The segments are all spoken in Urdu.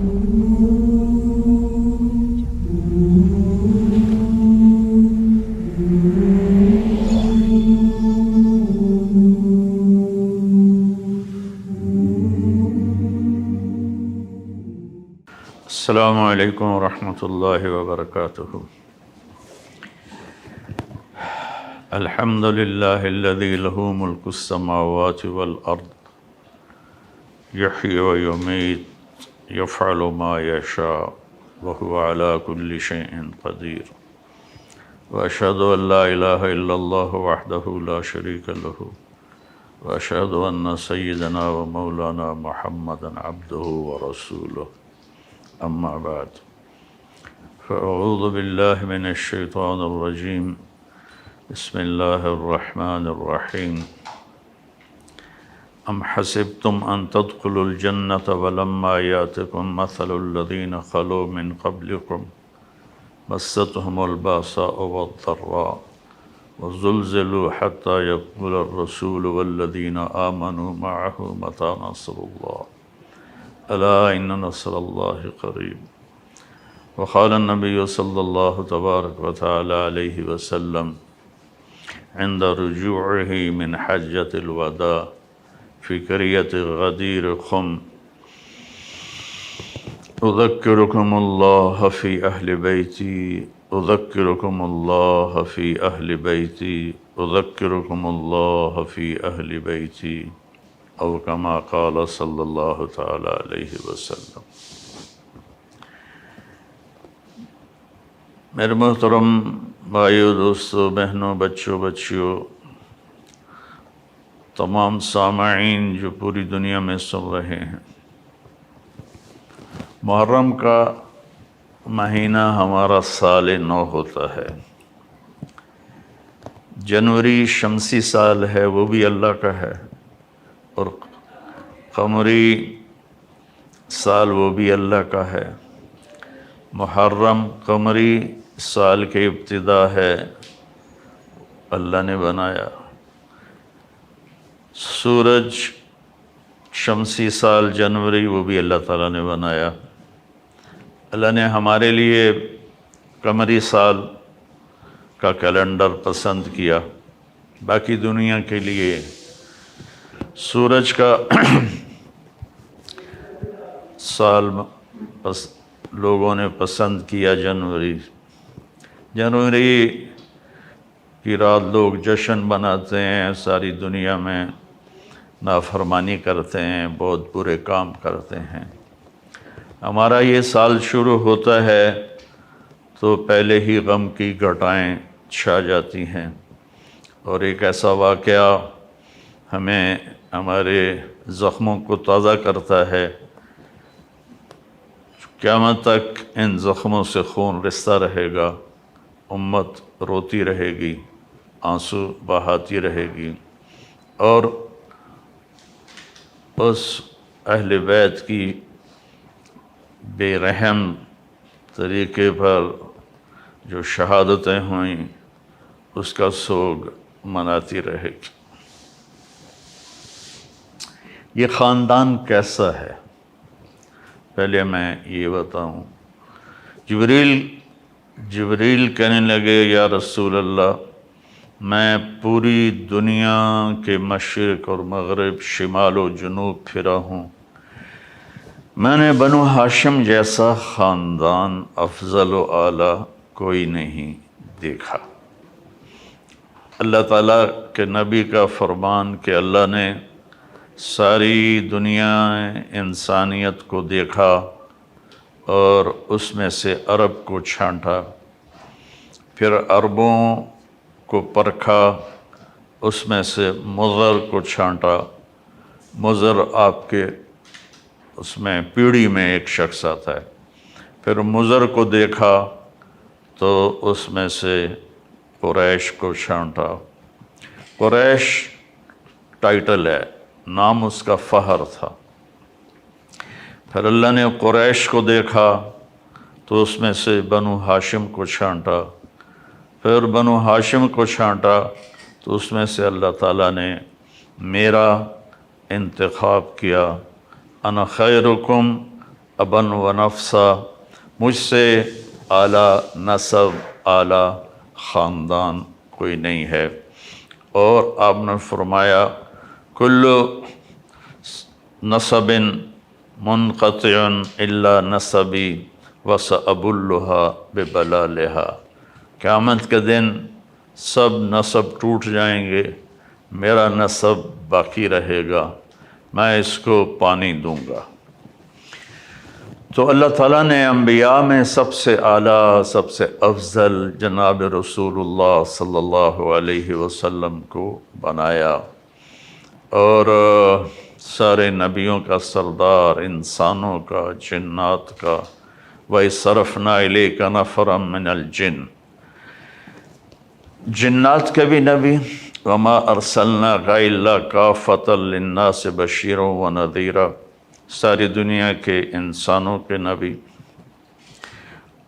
السلام علیکم ورحمۃ اللہ وبرکاتہ۔ الحمد للہ الذی لہ ملک السماوات والارض یحیی ویمیت یفعل ما یشاء وہو علی کل شیء قدیر، واشہد ان لا الہ الا اللہ وحدہ لا شریک لہ، واشہد ان سیدنا ومولانا محمدا عبدہ ورسولہ، اما بعد فاعوذ باللہ من الشیطان الرجیم، بسم اللہ الرحمن الرحیم۔ ام حسبتم ان تدخلوا الجنة ولما یاتکم مثل الذین خلوا من قبلکم مستهم الباساء والضراء وزلزلوا حتى يقول الرسول والذین آمنوا معه متى نصر اللہ الا ان نصر اللہ قریب۔ وقال النبی صلی اللہ تبارک وتعالی علیہ وسلم عند رجوعه من حجۃ الوداع فی قریۃ غدیر خم، اذکرکم اللہ فی اہل بیتی، اذکرکم اللہ فی اہل بیتی، اذکرکم اللہ فی اہل بیتی، او کما قال صلی اللہ تعالی علیہ وسلم۔ میرے محترم بھائیو، دوستو، بہنوں، بچوں، بچیوں، تمام سامعین جو پوری دنیا میں سن رہے ہیں، محرم کا مہینہ ہمارا سال نو ہوتا ہے۔ جنوری شمسی سال ہے، وہ بھی اللہ کا ہے، اور قمری سال وہ بھی اللہ کا ہے۔ محرم قمری سال کی ابتدا ہے، اللہ نے بنایا۔ سورج شمسی سال جنوری وہ بھی اللہ تعالیٰ نے بنایا۔ اللہ نے ہمارے لیے قمری سال کا کیلنڈر پسند کیا، باقی دنیا کے لیے سورج کا سال لوگوں نے پسند کیا جنوری۔ جنوری کی رات لوگ جشن مناتے ہیں، ساری دنیا میں نافرمانی کرتے ہیں، بہت برے کام کرتے ہیں۔ ہمارا یہ سال شروع ہوتا ہے تو پہلے ہی غم کی گھٹائیں چھا جاتی ہیں، اور ایک ایسا واقعہ ہمیں ہمارے زخموں کو تازہ کرتا ہے۔ قیامت تک ان زخموں سے خون رستا رہے گا، امت روتی رہے گی، آنسو بہاتی رہے گی، اور اس اہل بیت کی بے رحم طریقے پر جو شہادتیں ہوئیں اس کا سوگ مناتی رہے گی۔ یہ خاندان کیسا ہے؟ پہلے میں یہ بتاؤں۔ جبریل کہنے لگے، یا رسول اللہ، میں پوری دنیا کے مشرق اور مغرب، شمال و جنوب پھرا ہوں، میں نے بنو ہاشم جیسا خاندان افضل و اعلیٰ کوئی نہیں دیکھا۔ اللہ تعالیٰ کے نبی کا فرمان کہ اللہ نے ساری دنیا انسانیت کو دیکھا اور اس میں سے عرب کو چھانٹا، پھر عربوں کو پرکھا، اس میں سے مضر کو چھانٹا۔ مضر آپ کے اس میں پیڑھی میں ایک شخص آتا ہے۔ پھر مضر کو دیکھا تو اس میں سے قریش کو چھانٹا۔ قریش ٹائٹل ہے، نام اس کا فہر تھا۔ پھر اللہ نے قریش کو دیکھا تو اس میں سے بنو ہاشم کو چھانٹا۔ پھر بنو ہاشم کو چھانٹا تو اس میں سے اللہ تعالیٰ نے میرا انتخاب کیا، انا خیرکم ابن و نفسا، مجھ سے اعلیٰ نسب اعلیٰ خاندان کوئی نہیں ہے۔ اور آپ نے فرمایا کل نسب منقطع الا نسبی وسأبلها ببلالہا، قیامت کے دن سب نسب ٹوٹ جائیں گے، میرا نسب باقی رہے گا، میں اس کو پانی دوں گا۔ تو اللہ تعالیٰ نے انبیاء میں سب سے اعلیٰ، سب سے افضل جناب رسول اللہ صلی اللہ علیہ وسلم کو بنایا، اور سارے نبیوں کا سردار، انسانوں کا، جنات کا۔ وَإِصْرَفْنَا إِلَيْكَ نَفَرًا مِّنَ الْجِنِّ، جنات کے بھی نبی۔ وَمَا أَرْسَلْنَاكَ إِلَّا كَافَّةً لِلنَّاسِ بَشِيرًا وَنَذِيرًا، ساری دنیا کے انسانوں کے نبی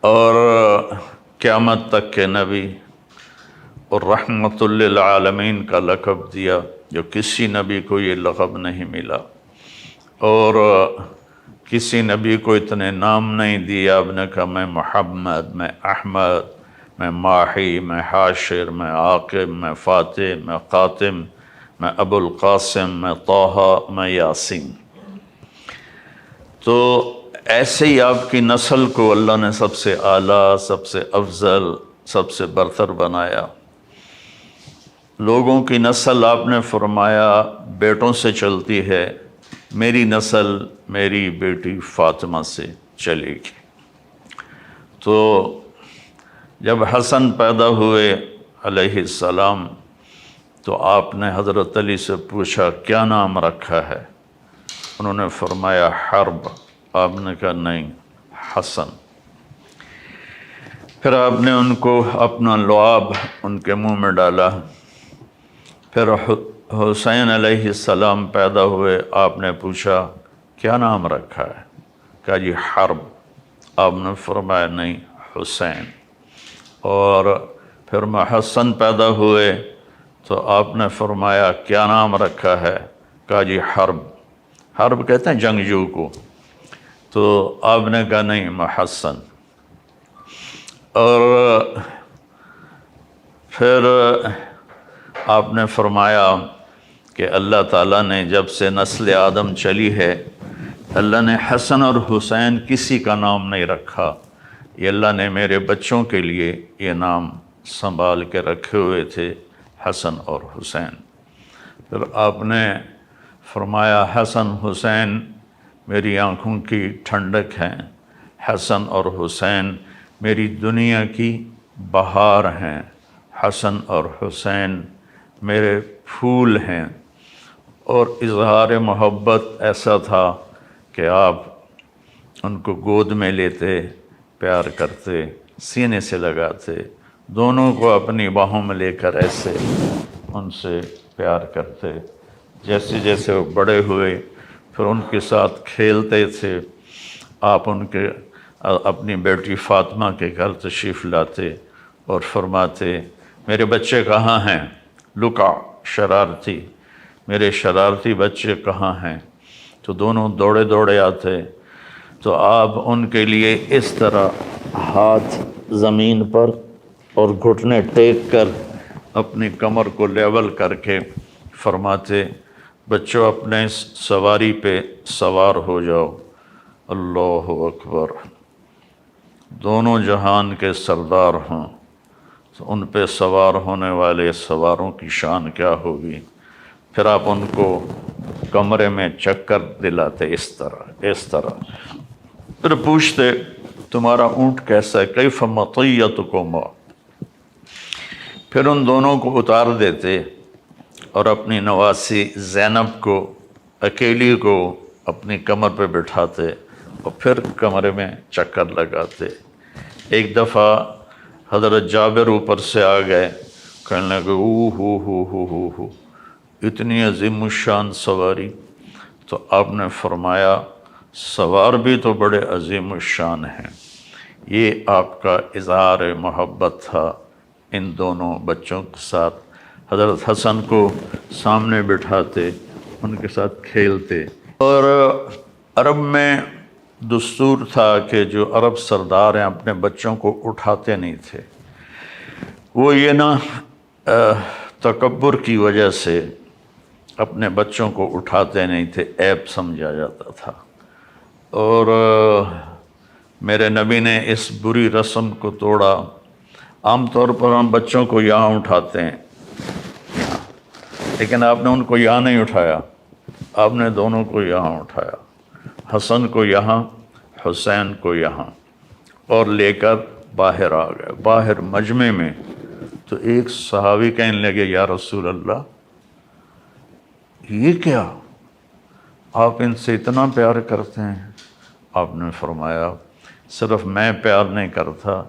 اور قیامت تک کے نبی، اور رحمت للعالمین کا لقب دیا، جو کسی نبی کو یہ لقب نہیں ملا، اور کسی نبی کو اتنے نام نہیں دیا۔ آپ نے کہا میں محمد، میں احمد، میں ماحی، میں حاشر، میں عاقب، میں فاتح، میں قاتم، میں ابو القاسم، میں طٰہٰ، میں یاسین۔ تو ایسے ہی آپ کی نسل کو اللہ نے سب سے اعلیٰ، سب سے افضل، سب سے برتر بنایا۔ لوگوں کی نسل آپ نے فرمایا بیٹوں سے چلتی ہے، میری نسل میری بیٹی فاطمہ سے چلے گی۔ تو جب حسن پیدا ہوئے علیہ السلام تو آپ نے حضرت علی سے پوچھا کیا نام رکھا ہے؟ انہوں نے فرمایا حرب۔ آپ نے کہا نہیں، حسن۔ پھر آپ نے ان کو اپنا لعاب ان کے منہ میں ڈالا۔ پھر حسین علیہ السلام پیدا ہوئے، آپ نے پوچھا کیا نام رکھا ہے؟ کہا جی حرب۔ آپ نے فرمایا نہیں، حسین۔ اور پھر محسن پیدا ہوئے تو آپ نے فرمایا کیا نام رکھا ہے؟ کہا جی حرب۔ حرب کہتے ہیں جنگجو کو، تو آپ نے کہا نہیں، محسن۔ اور پھر آپ نے فرمایا کہ اللہ تعالیٰ نے جب سے نسل آدم چلی ہے، اللہ نے حسن اور حسین کسی کا نام نہیں رکھا، یہ اللہ نے میرے بچوں کے لیے یہ نام سنبھال کے رکھے ہوئے تھے، حسن اور حسین۔ پھر آپ نے فرمایا حسن حسین میری آنکھوں کی ٹھنڈک ہیں، حسن اور حسین میری دنیا کی بہار ہیں، حسن اور حسین میرے پھول ہیں۔ اور اظہار محبت ایسا تھا کہ آپ ان کو گود میں لیتے، پیار کرتے، سینے سے لگاتے، دونوں کو اپنی باہوں میں لے کر ایسے ان سے پیار کرتے۔ جیسے جیسے وہ بڑے ہوئے پھر ان کے ساتھ کھیلتے تھے۔ آپ ان کے اپنی بیٹی فاطمہ کے گھر تشریف لاتے اور فرماتے میرے بچے کہاں ہیں؟ لکا، شرارتی، میرے شرارتی بچے کہاں ہیں؟ تو دونوں دوڑے دوڑے آتے، تو آپ ان کے لیے اس طرح ہاتھ زمین پر اور گھٹنے ٹیک کر اپنی کمر کو لیول کر کے فرماتے بچوں اپنے سواری پہ سوار ہو جاؤ۔ اللہ اکبر، دونوں جہان کے سردار ہوں تو ان پہ سوار ہونے والے سواروں کی شان کیا ہوگی۔ پھر آپ ان کو کمرے میں چکر دلاتے اس طرح، پھر پوچھتے تمہارا اونٹ کیسا ہے؟ کیف مطیتکما؟ پھر ان دونوں کو اتار دیتے اور اپنی نواسی زینب کو اکیلی کو اپنی کمر پہ بٹھاتے اور پھر کمرے میں چکر لگاتے۔ ایک دفعہ حضرت جابر اوپر سے آ گئے، کہنے لگے ہو اتنی عظیم الشان سواری۔ تو آپ نے فرمایا سوار بھی تو بڑے عظیم الشان ہیں۔ یہ آپ کا اظہار محبت تھا ان دونوں بچوں کے ساتھ۔ حضرت حسن کو سامنے بٹھاتے، ان کے ساتھ کھیلتے۔ اور عرب میں دستور تھا کہ جو عرب سردار ہیں اپنے بچوں کو اٹھاتے نہیں تھے، وہ یہ نا تکبر کی وجہ سے اپنے بچوں کو اٹھاتے نہیں تھے، عیب سمجھا جاتا تھا۔ اور میرے نبی نے اس بری رسم کو توڑا۔ عام طور پر ہم بچوں کو یہاں اٹھاتے ہیں، لیکن آپ نے ان کو یہاں نہیں اٹھایا، آپ نے دونوں کو یہاں اٹھایا، حسن کو یہاں، حسین کو یہاں، اور لے کر باہر آ گئے۔ باہر مجمع میں تو ایک صحابی کہنے لگے یا رسول اللہ یہ کیا، آپ ان سے اتنا پیار کرتے ہیں؟ آپ نے فرمایا صرف میں پیار نہیں کرتا،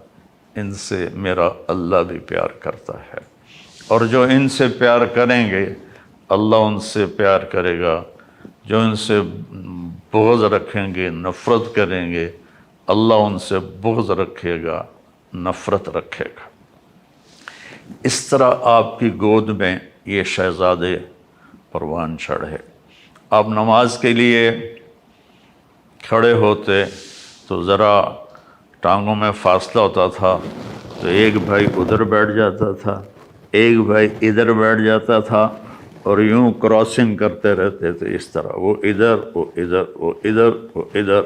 ان سے میرا اللہ بھی پیار کرتا ہے، اور جو ان سے پیار کریں گے اللہ ان سے پیار کرے گا، جو ان سے بغض رکھیں گے، نفرت کریں گے، اللہ ان سے بغض رکھے گا، نفرت رکھے گا۔ اس طرح آپ کی گود میں یہ شہزادے پروان چڑھے۔ آپ نماز کے لیے کھڑے ہوتے تو ذرا ٹانگوں میں فاصلہ ہوتا تھا، تو ایک بھائی ادھر بیٹھ جاتا تھا، ایک بھائی ادھر بیٹھ جاتا تھا، اور یوں کراسنگ کرتے رہتے تھے، اس طرح وہ ادھر وہ ادھر وہ ادھر وہ ادھر،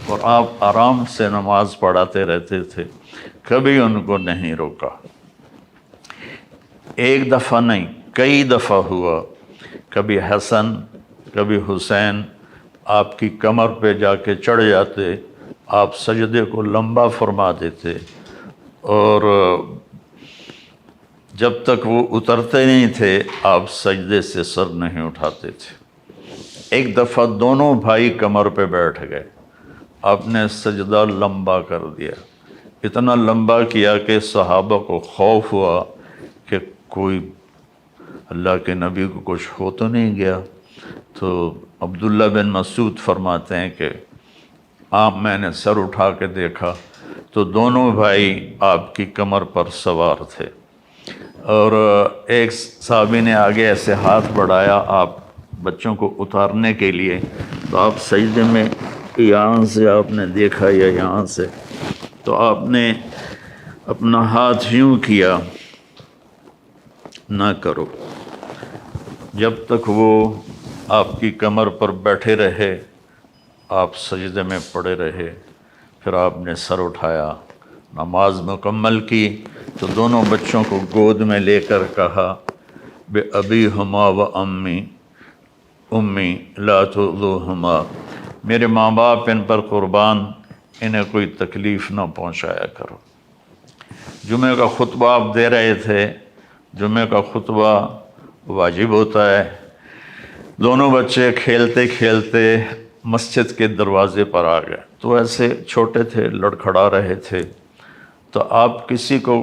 اور آپ آرام سے نماز پڑھاتے رہتے تھے، کبھی ان کو نہیں روکا۔ ایک دفعہ نہیں، کئی دفعہ ہوا، کبھی حسن کبھی حسین آپ کی کمر پہ جا کے چڑھ جاتے، آپ سجدے کو لمبا فرما دیتے، اور جب تک وہ اترتے نہیں تھے آپ سجدے سے سر نہیں اٹھاتے تھے۔ ایک دفعہ دونوں بھائی کمر پہ بیٹھ گئے، آپ نے سجدہ لمبا کر دیا، اتنا لمبا کیا کہ صحابہ کو خوف ہوا کہ کوئی اللہ کے نبی کو کچھ ہو تو نہیں گیا۔ تو عبداللہ بن مسعود فرماتے ہیں کہ میں نے سر اٹھا کے دیکھا تو دونوں بھائی آپ کی کمر پر سوار تھے، اور ایک صحابی نے آگے ایسے ہاتھ بڑھایا آپ بچوں کو اتارنے کے لیے، تو آپ سجدے میں یہاں سے آپ نے دیکھا یا یہاں سے، تو آپ نے اپنا ہاتھ یوں کیا، نہ کرو، جب تک وہ آپ کی کمر پر بیٹھے رہے آپ سجدے میں پڑے رہے۔ پھر آپ نے سر اٹھایا، نماز مکمل کی، تو دونوں بچوں کو گود میں لے کر کہا بِأَبِيهُمَا وَأُمِّي امی لا تؤذوہما، میرے ماں باپ ان پر قربان، انہیں کوئی تکلیف نہ پہنچایا کرو۔ جمعہ کا خطبہ آپ دے رہے تھے، جمعہ کا خطبہ واجب ہوتا ہے۔ دونوں بچے کھیلتے کھیلتے مسجد کے دروازے پر آ گئے، تو ایسے چھوٹے تھے، لڑکھڑا رہے تھے، تو آپ کسی کو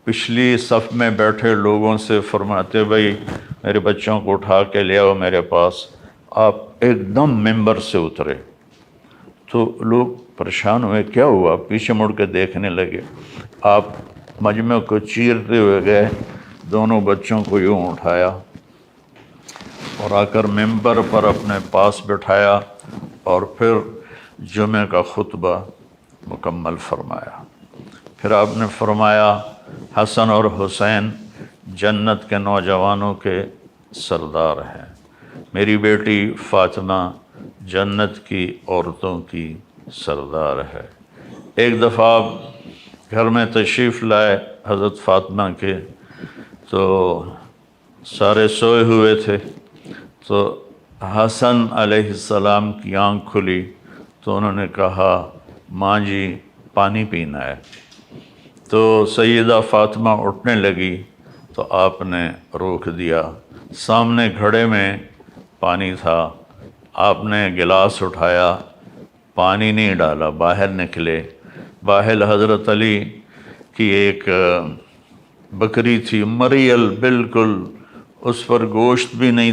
پچھلی صف میں بیٹھے لوگوں سے فرماتے بھائی میرے بچوں کو اٹھا کے لے آؤ میرے پاس۔ آپ ایک دم ممبر سے اترے تو لوگ پریشان ہوئے، کیا ہوا؟ پیچھے مڑ کے دیکھنے لگے، آپ مجمع کو چیرتے ہوئے گئے، دونوں بچوں کو یوں اٹھایا اور آ کر ممبر پر اپنے پاس بٹھایا، اور پھر جمعہ کا خطبہ مکمل فرمایا۔ پھر آپ نے فرمایا حسن اور حسین جنت کے نوجوانوں کے سردار ہیں، میری بیٹی فاطمہ جنت کی عورتوں کی سردار ہے۔ ایک دفعہ آپ گھر میں تشریف لائے حضرت فاطمہ کے، تو سارے سوئے ہوئے تھے، تو حسن علیہ السلام کی آنکھ کھلی تو انہوں نے کہا ماں جی پانی پینا ہے، تو سیدہ فاطمہ اٹھنے لگی تو آپ نے روک دیا۔ سامنے گھڑے میں پانی تھا، آپ نے گلاس اٹھایا، پانی نہیں ڈالا، باہر نکلے۔ باہر حضرت علی کی ایک بکری تھی، مریل بالکل، اس پر گوشت بھی نہیں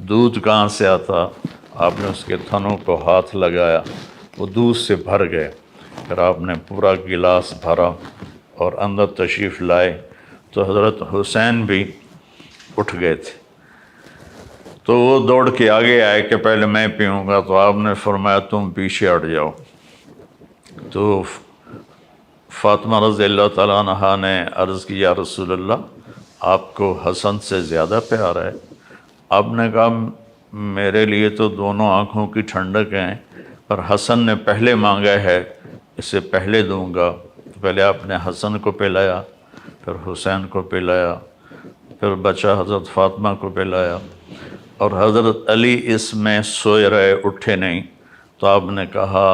دودھ کہاں سے آتا؟ آپ نے اس کے تھنوں کو ہاتھ لگایا، وہ دودھ سے بھر گئے۔ پھر آپ نے پورا گلاس بھرا اور اندر تشریف لائے، تو حضرت حسین بھی اٹھ گئے تھے۔ تو وہ دوڑ کے آگے آئے کہ پہلے میں پیوں گا، تو آپ نے فرمایا تم پیچھے ہٹ جاؤ۔ تو فاطمہ رضی اللہ تعالیٰ عنہا نے عرض کی یا رسول اللہ آپ کو حسن سے زیادہ پیار ہے؟ آپ نے کہا میرے لیے تو دونوں آنکھوں کی ٹھنڈک ہیں، پر حسن نے پہلے مانگا ہے، اسے پہلے دوں گا۔ تو پہلے آپ نے حسن کو پلایا، پھر حسین کو پلایا، پھر بچہ حضرت فاطمہ کو پلایا، اور حضرت علی اس میں سوئے رہے، اٹھے نہیں۔ تو آپ نے کہا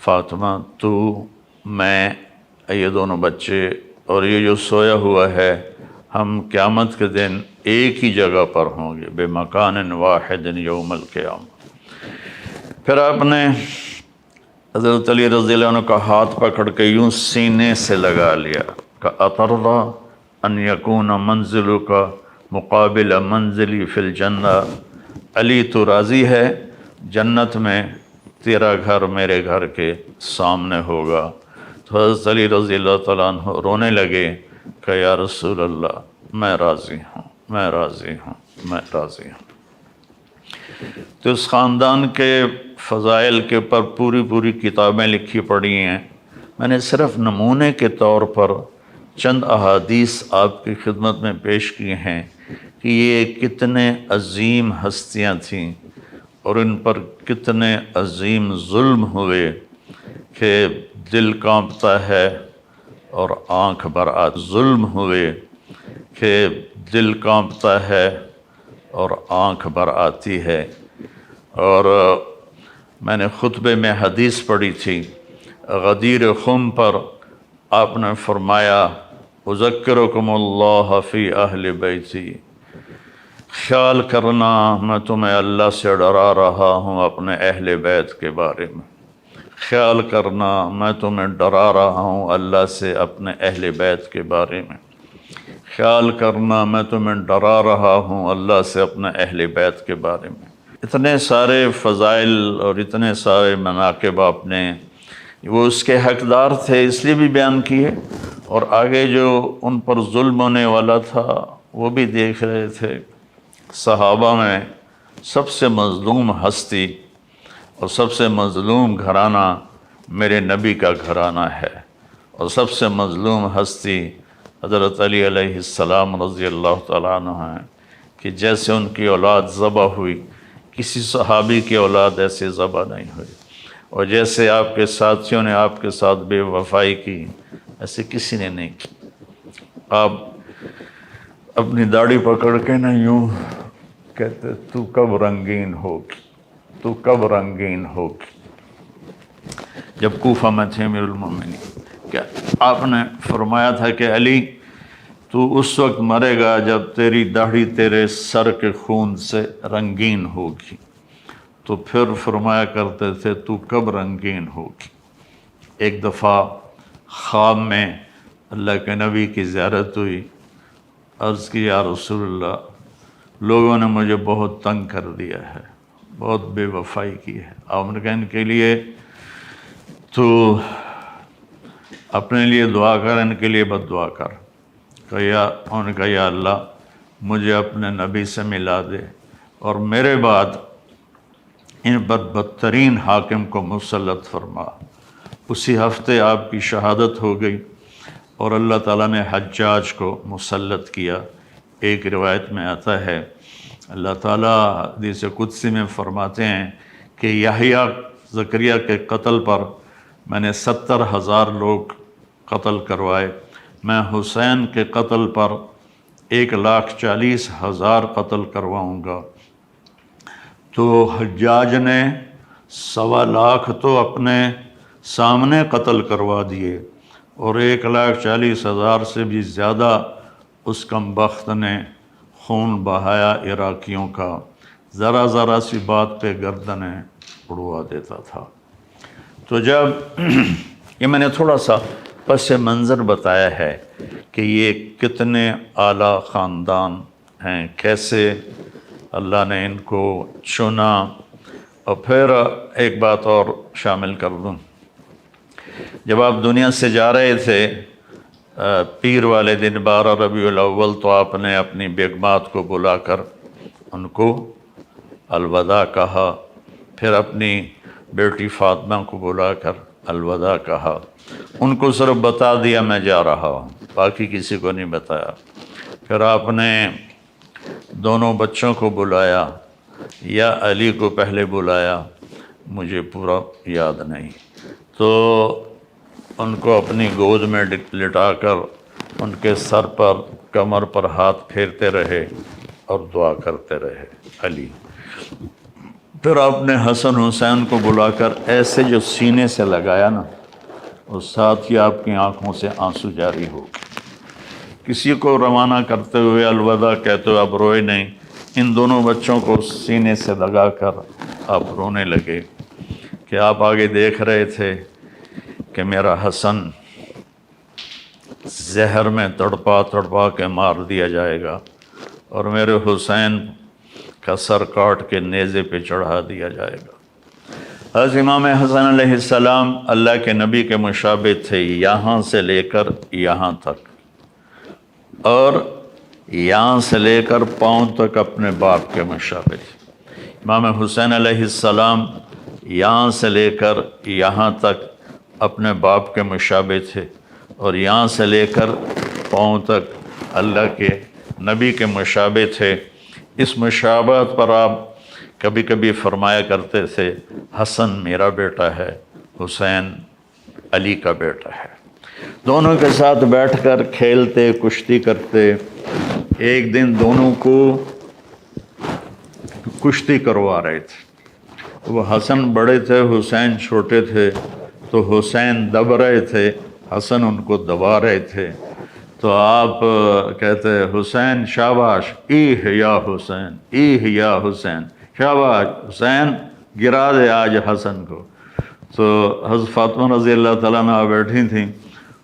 فاطمہ تو میں یہ دونوں بچے اور یہ جو سویا ہوا ہے، ہم قیامت کے دن ایک ہی جگہ پر ہوں گے، بے مکان واحد یوم القیامہ۔ پھر آپ نے حضرت علی رضی اللہ عنہ کا ہاتھ پکڑ کے یوں سینے سے لگا لیا کہ اترضی ان یکون منزلک مقابل منزلی فی الجنہ، علی تو راضی ہے جنت میں تیرا گھر میرے گھر کے سامنے ہوگا؟ تو حضرت علی رضی اللہ تعالیٰ عنہ رونے لگے کہ یا رسول اللہ میں راضی ہوں، میں راضی ہوں، میں راضی ہوں۔ تو اس خاندان کے فضائل کے پر پوری کتابیں لکھی پڑی ہیں۔ میں نے صرف نمونے کے طور پر چند احادیث آپ کی خدمت میں پیش کی ہیں کہ یہ کتنے عظیم ہستیاں تھیں اور ان پر کتنے عظیم ظلم ہوئے کہ دل کانپتا ہے اور آنکھ بر آتی، ظلم ہوئے کہ دل کانپتا ہے اور آنکھ بر آتی ہے۔ اور میں نے خطبے میں حدیث پڑھی تھی، غدیر خم پر آپ نے فرمایا اذکرکم اللہ فی اہل بیتی، خیال کرنا میں تمہیں اللہ سے ڈرا رہا ہوں اپنے اہل بیت کے بارے میں، خیال کرنا میں تمہیں ڈرا رہا ہوں اللہ سے اپنے اہل بیت کے بارے میں، خیال کرنا میں تمہیں ڈرا رہا ہوں اللہ سے اپنے اہل بیت کے بارے میں۔ اتنے سارے فضائل اور اتنے سارے مناقب آپ نے، وہ اس کے حقدار تھے اس لیے بھی بیان کیے، اور آگے جو ان پر ظلم ہونے والا تھا وہ بھی دیکھ رہے تھے۔ صحابہ میں سب سے مظلوم ہستی اور سب سے مظلوم گھرانہ میرے نبی کا گھرانہ ہے، اور سب سے مظلوم ہستی حضرت علی علیہ السلام رضی اللہ تعالیٰ عنہ ہیں کہ جیسے ان کی اولاد ذبح ہوئی، کسی صحابی کی اولاد ایسے ذبح نہیں ہوئی، اور جیسے آپ کے ساتھیوں نے آپ کے ساتھ بے وفائی کی ایسے کسی نے نہیں کی۔ آپ اپنی داڑھی پکڑ کے نہ یوں کہتے تو کب رنگین ہوگی، تو کب رنگین ہوگی، جب کوفہ میں تھے امیر المومنین، کہ آپ نے فرمایا تھا کہ علی تو اس وقت مرے گا جب تیری داڑھی تیرے سر کے خون سے رنگین ہوگی، تو پھر فرمایا کرتے تھے تو کب رنگین ہوگی۔ ایک دفعہ خواب میں اللہ کے نبی کی زیارت ہوئی، عرض کی یا رسول اللہ لوگوں نے مجھے بہت تنگ کر دیا ہے، بہت بے وفائی کی ہے، آپ نے کہا ان کے لیے تو اپنے لیے دعا کر، ان کے لیے بد دعا کر۔ انہوں نے کہا یا اللہ مجھے اپنے نبی سے ملا دے اور میرے بعد ان پر بدترین حاکم کو مسلط فرما۔ اسی ہفتے آپ کی شہادت ہو گئی اور اللہ تعالیٰ نے حجاج کو مسلط کیا۔ ایک روایت میں آتا ہے اللہ تعالیٰ حدیث قدسی میں فرماتے ہیں کہ یحییٰ زکریا کے قتل پر میں نے 70,000 لوگ قتل کروائے، میں حسین کے قتل پر 1,40,000 قتل کرواؤں گا۔ تو حجاج نے 1.25 تو اپنے سامنے قتل کروا دیے، اور 1,40,000 سے بھی زیادہ اس کم بخت نے خون بہایا عراقیوں کا، ذرا سی بات پہ گردنیں اڑوا دیتا تھا۔ تو جب یہ میں نے تھوڑا سا پس منظر بتایا ہے کہ یہ کتنے اعلیٰ خاندان ہیں، کیسے اللہ نے ان کو چنا۔ اور پھر ایک بات اور شامل کر دوں، جب آپ دنیا سے جا رہے تھے پیر والے دن 12 ربیع الاول، تو آپ نے اپنی بیگمات کو بلا کر ان کو الوداع کہا، پھر اپنی بیٹی فاطمہ کو بلا کر الوداع کہا، ان کو صرف بتا دیا میں جا رہا ہوں، باقی کسی کو نہیں بتایا۔ پھر آپ نے دونوں بچوں کو بلایا، یا علی کو پہلے بلایا مجھے پورا یاد نہیں، تو ان کو اپنی گود میں لٹا کر ان کے سر پر کمر پر ہاتھ پھیرتے رہے اور دعا کرتے رہے علی۔ پھر آپ نے حسن حسین کو بلا کر ایسے جو سینے سے لگایا نا، اور ساتھ ہی آپ کی آنکھوں سے آنسو جاری ہو گئے۔ کسی کو روانہ کرتے ہوئے الوداع کہتے ہوئے آپ روئے نہیں، ان دونوں بچوں کو سینے سے لگا کر آپ رونے لگے کہ آپ آگے دیکھ رہے تھے کہ میرا حسن زہر میں تڑپا تڑپا کے مار دیا جائے گا، اور میرے حسین کا سر کاٹ کے نیزے پہ چڑھا دیا جائے گا۔ حضرت امام حسن علیہ السلام اللہ کے نبی کے مشابہ تھے، یہاں سے لے کر یہاں تک، اور یہاں سے لے کر پاؤں تک اپنے باپ کے مشابہ تھے۔ امام حسین علیہ السلام یہاں سے لے کر یہاں تک اپنے باپ کے مشابہ تھے، اور یہاں سے لے کر پاؤں تک اللہ کے نبی کے مشابہ تھے۔ اس مشابہت پر آپ کبھی کبھی فرمایا کرتے تھے حسن میرا بیٹا ہے، حسین علی کا بیٹا ہے۔ دونوں کے ساتھ بیٹھ کر کھیلتے کشتی کرتے۔ ایک دن دونوں کو کشتی کروا رہے تھے، وہ حسن بڑے تھے حسین چھوٹے تھے، تو حسین دب رہے تھے، حسن ان کو دبا رہے تھے۔ تو آپ کہتے حسین شاباش، ایہ یا حسین، ایہ یا حسین، شاباش حسین، گرا دے آج حسن کو۔ تو حضرت فاطمہ رضی اللہ تعالیٰ عنہ بیٹھی تھیں،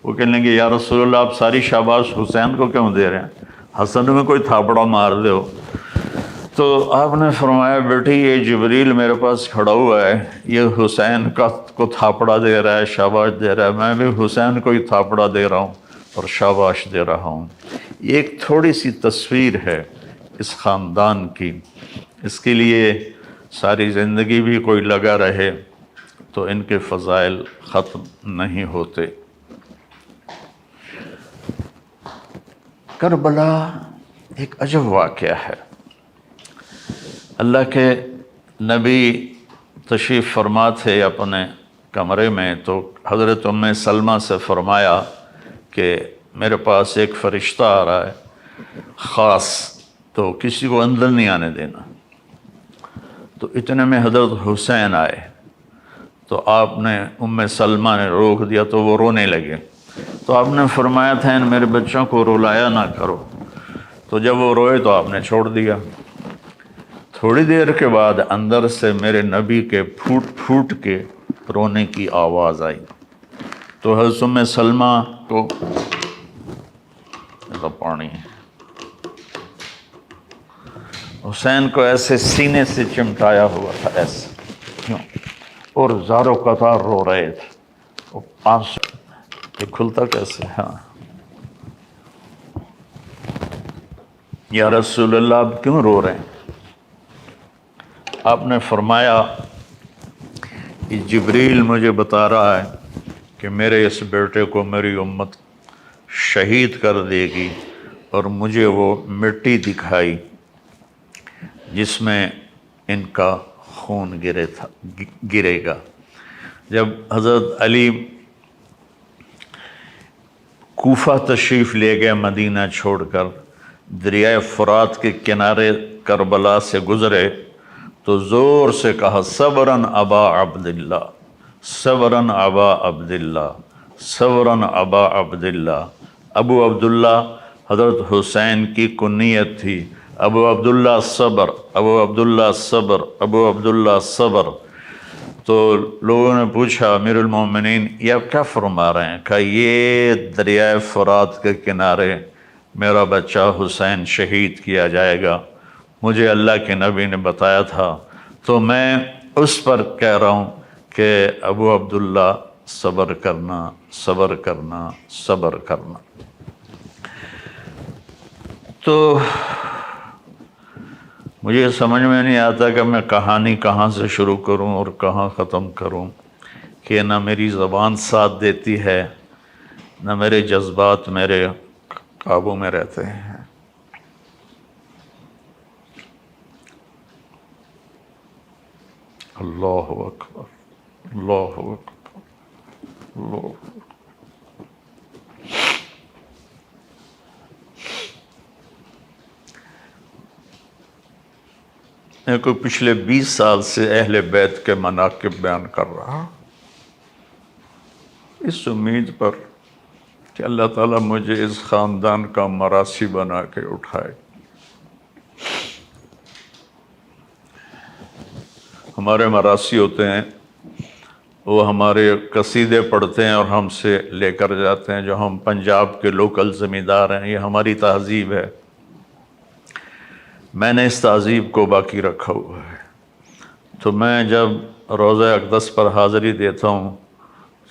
وہ کہنے لگے یا رسول اللہ آپ ساری شاباش حسین کو کیوں دے رہے ہیں، حسن میں کوئی تھاپڑا مار دے ہو۔ تو آپ نے فرمایا بیٹی یہ جبریل میرے پاس کھڑا ہوا ہے، یہ حسین کو تھاپڑا دے رہا ہے، شاباش دے رہا ہے، میں بھی حسین کو ہی تھاپڑا دے رہا ہوں اور شاباش دے رہا ہوں۔ یہ ایک تھوڑی سی تصویر ہے اس خاندان کی، اس کے لیے ساری زندگی بھی کوئی لگا رہے تو ان کے فضائل ختم نہیں ہوتے۔ کربلا ایک عجب واقعہ ہے۔ اللہ کے نبی تشریف فرما تھے اپنے کمرے میں، تو حضرت ام سلمہ سے فرمایا کہ میرے پاس ایک فرشتہ آ رہا ہے خاص، تو کسی کو اندر نہیں آنے دینا۔ تو اتنے میں حضرت حسین آئے، تو آپ نے ام سلمہ نے روک دیا تو وہ رونے لگے، تو آپ نے فرمایا تھا ان میرے بچوں کو رلایا نہ کرو، تو جب وہ روئے تو آپ نے چھوڑ دیا۔ تھوڑی دیر کے بعد اندر سے میرے نبی کے پھوٹ پھوٹ کے رونے کی آواز آئی، تو حضرت ام سلمہ کو پانی حسین کو ایسے سینے سے چمٹایا ہوا تھا، ایسے کیوں، اور زاروں قطار رو رہے تھے، وہ آنسو یہ کھلتا کیسے، ہاں یا رسول اللہ آپ کیوں رو رہے ہیں؟ آپ نے فرمایا کہ جبریل مجھے بتا رہا ہے کہ میرے اس بیٹے کو میری امت شہید کر دے گی، اور مجھے وہ مٹی دکھائی جس میں ان کا خون گرے گا۔ جب حضرت علی کوفہ تشریف لے گئے مدینہ چھوڑ کر، دریائے فرات کے کنارے کربلا سے گزرے تو زور سے کہا صبراً ابا عبداللہ، صبراً ابا عبداللہ، صبراً ابا عبداللہ۔ ابو عبداللہ حضرت حسین کی کنیت تھی، ابو عبداللہ صبر، ابو عبداللہ صبر، ابو عبداللہ صبر۔ تو لوگوں نے پوچھا امیر المومنین یہ آپ کیا فرما رہے ہیں؟ کہا یہ دریائے فرات کے کنارے میرا بچہ حسین شہید کیا جائے گا، مجھے اللہ کے نبی نے بتایا تھا، تو میں اس پر کہہ رہا ہوں کہ ابو عبداللہ صبر کرنا، صبر کرنا، صبر کرنا۔ تو مجھے سمجھ میں نہیں آتا کہ میں کہانی کہاں سے شروع کروں اور کہاں ختم کروں، کہ نہ میری زبان ساتھ دیتی ہے، نہ میرے جذبات میرے قابو میں رہتے ہیں۔ اللہ اکبر، اللہ اکبر، اللہ اکبر۔ میں کو پچھلے 20 سال سے اہل بیت کے مناقب بیان کر رہا، اس امید پر کہ اللہ تعالیٰ مجھے اس خاندان کا مراثی بنا کے اٹھائے۔ ہمارے مراثی ہوتے ہیں، وہ ہمارے قصیدے پڑھتے ہیں اور ہم سے لے کر جاتے ہیں، جو ہم پنجاب کے لوکل زمیندار ہیں، یہ ہماری تہذیب ہے۔ میں نے اس تہذیب کو باقی رکھا ہوا ہے، تو میں جب روضہ اقدس پر حاضری دیتا ہوں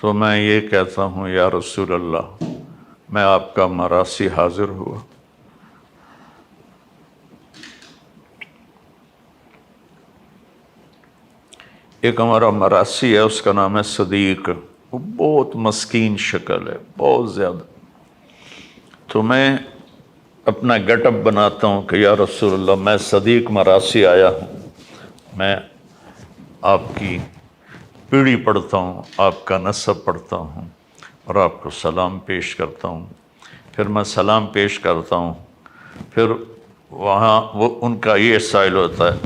تو میں یہ کہتا ہوں، یا رسول اللہ، میں آپ کا مراثی حاضر ہوا۔ ایک ہمارا مراثی ہے، اس کا نام ہے صدیق، وہ بہت مسکین شکل ہے، بہت زیادہ۔ تو میں اپنا گیٹ اپ بناتا ہوں کہ یا رسول اللہ، میں صدیق مراثی آیا ہوں، میں آپ کی پیڑھی پڑھتا ہوں، آپ کا نسب پڑھتا ہوں اور آپ کو سلام پیش کرتا ہوں۔ پھر میں سلام پیش کرتا ہوں، پھر وہاں وہ ان کا یہ سائل ہوتا ہے،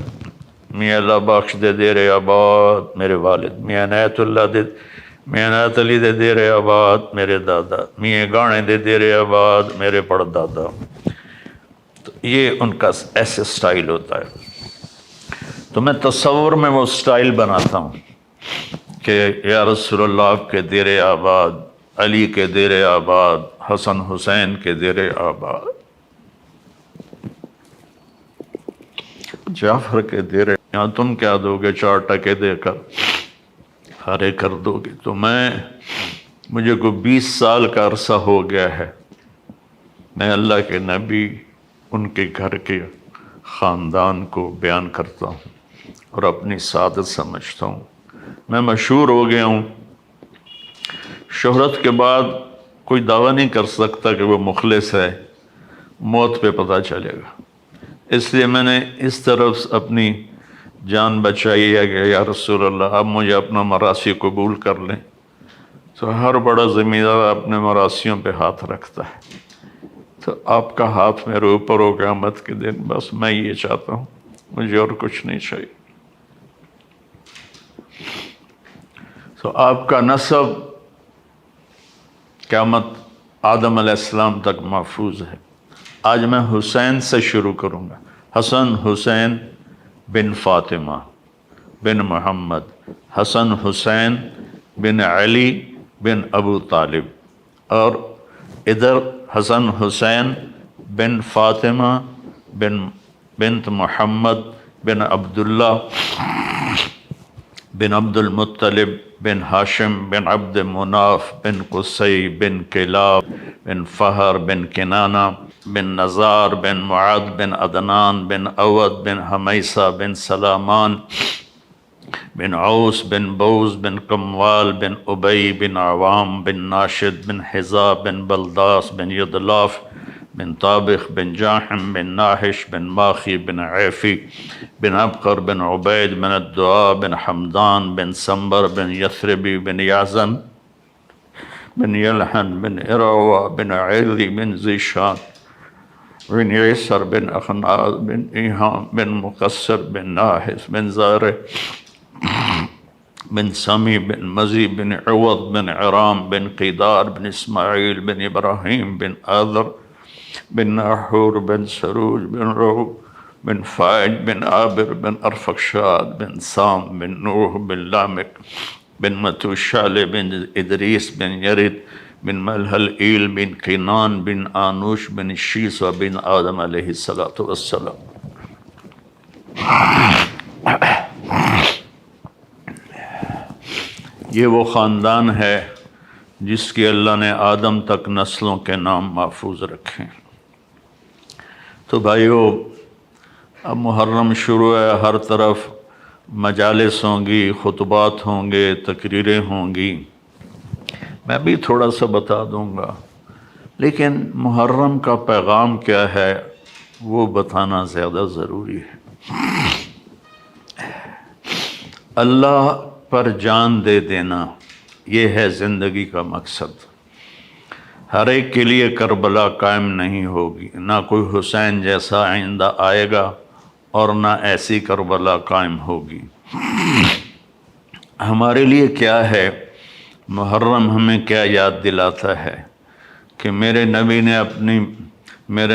میاں اللہ بخش دے دیر آباد میرے والد، میاں عنایت اللہ دے، میاں عنایت علی دے دیر آباد میرے دادا، میاں گانے دے دیر آباد میرے پڑدادا۔ تو یہ ان کا ایسے سٹائل ہوتا ہے۔ تو میں تصور میں وہ سٹائل بناتا ہوں کہ یا رسول اللہ، آپ کے دیر آباد، علی کے دیر آباد، حسن حسین کے دیر آباد، جعفر کے دیر، یہاں تم کیا دو گے؟ 4 ٹکے دے کر ہرے کر دو گے۔ تو مجھے کو 20 سال کا عرصہ ہو گیا ہے، میں اللہ کے نبی، ان کے گھر کے خاندان کو بیان کرتا ہوں اور اپنی سعادت سمجھتا ہوں۔ میں مشہور ہو گیا ہوں، شہرت کے بعد کوئی دعویٰ نہیں کر سکتا کہ وہ مخلص ہے، موت پہ پتہ چلے گا۔ اس لیے میں نے اس طرف اپنی جان بچائی ہے کہ یا رسول اللہ، اب مجھے اپنا مراثی قبول کر لیں۔ تو ہر بڑا زمیندار اپنے مراسیوں پہ ہاتھ رکھتا ہے، تو آپ کا ہاتھ میرے اوپر ہو قیامت کے دن، بس میں یہ چاہتا ہوں، مجھے اور کچھ نہیں چاہیے۔ تو آپ کا نسب قیامت آدم علیہ السلام تک محفوظ ہے۔ آج میں حسین سے شروع کروں گا، حسن حسین بن فاطمہ بن محمد، حسن حسین بن علی بن ابو طالب، اور ادھر حسن حسین بن فاطمہ بنت محمد بن عبداللہ بن عبد المطلب بن ہاشم بن عبد مناف بن قصی بن کلاب بن فہر بن کنانہ بن نزار بن معاذ بن عدنان بن اود بن حمیسہ بن سلامان بن عوس بن بوز بن قموال بن ابی بن عوام بن ناشد بن حزاب بن بلداس بن یدلاف بن طابخ بن جاحم بن ناحش بن ماخی بن عیفی بن عبقر بن عبید بن الدعاء بن حمدان بن سنبر بن یثربی بن یعزن بن یلحن بن اراوا بن عیلی بن زیشان بن عیسر بن اخناز بن ایہام بن مقصر بن ناحس بن زارع بن سمی بن مزی بن عوض بن عرام بن قیدار بن اسماعیل بن ابراہیم بن آذر بن ناحور بن سروج بن رو بن فائج بن عابر بن ارفخشاد بن سام بن نوح بن لامک بن متوشال بن ادریس بن یرد بن ملحل بن قینان بن آنوش بن شیس و بن آدم علیہ السلام۔ یہ وہ خاندان ہے جس کی اللہ نے آدم تک نسلوں کے نام محفوظ رکھے۔ تو بھائیو، اب محرم شروع ہے، ہر طرف مجالس ہوں گی، خطبات ہوں گے، تقریریں ہوں گی، میں بھی تھوڑا سا بتا دوں گا، لیکن محرم کا پیغام کیا ہے وہ بتانا زیادہ ضروری ہے۔ اللہ پر جان دے دینا، یہ ہے زندگی کا مقصد۔ ہر ایک کے لیے کربلا قائم نہیں ہوگی، نہ کوئی حسین جیسا آئندہ آئے گا اور نہ ایسی کربلا قائم ہوگی۔ ہمارے لیے کیا ہے محرم، ہمیں کیا یاد دلاتا ہے کہ میرے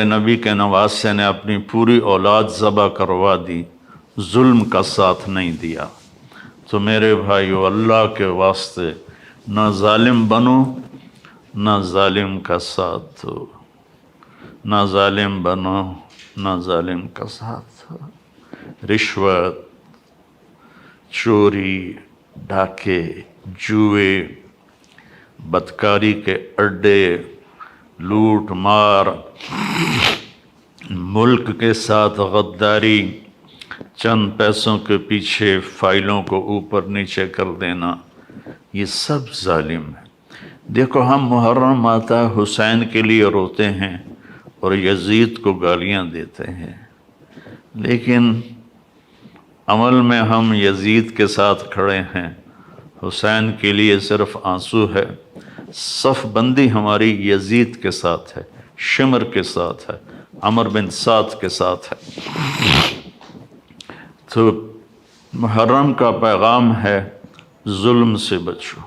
نبی کے نواسے نے اپنی پوری اولاد ذبح کروا دی، ظلم کا ساتھ نہیں دیا۔ تو میرے بھائیو، اللہ کے واسطے نہ ظالم بنو، نہ ظالم کا ساتھ دو، نہ ظالم بنو، نہ ظالم کا ساتھ دو۔ رشوت، چوری، ڈاکے، جوئے، بدکاری کے اڈے، لوٹ مار، ملک کے ساتھ غداری، چند پیسوں کے پیچھے فائلوں کو اوپر نیچے کر دینا، یہ سب ظالم ہے۔ دیکھو، ہم محرم آتا ہے حسین کے لیے روتے ہیں اور یزید کو گالیاں دیتے ہیں، لیکن عمل میں ہم یزید کے ساتھ کھڑے ہیں، حسین کے لیے صرف آنسو ہے۔ صف بندی ہماری یزید کے ساتھ ہے، شمر کے ساتھ ہے، عمر بن سعد کے ساتھ ہے۔ تو محرم کا پیغام ہے ظلم سے بچو،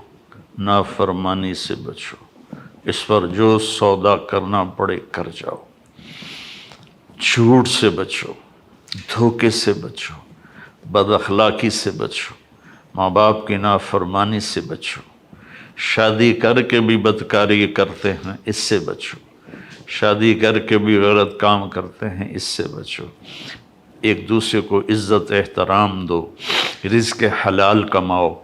نافرمانی سے بچو، اس پر جو سودا کرنا پڑے کر جاؤ، جھوٹ سے بچو، دھوکے سے بچو، بد اخلاقی سے بچو، ماں باپ کی نافرمانی سے بچو، شادی کر کے بھی بدکاری کرتے ہیں اس سے بچو، شادی کر کے بھی غلط کام کرتے ہیں اس سے بچو، ایک دوسرے کو عزت احترام دو، رزق حلال کماؤ۔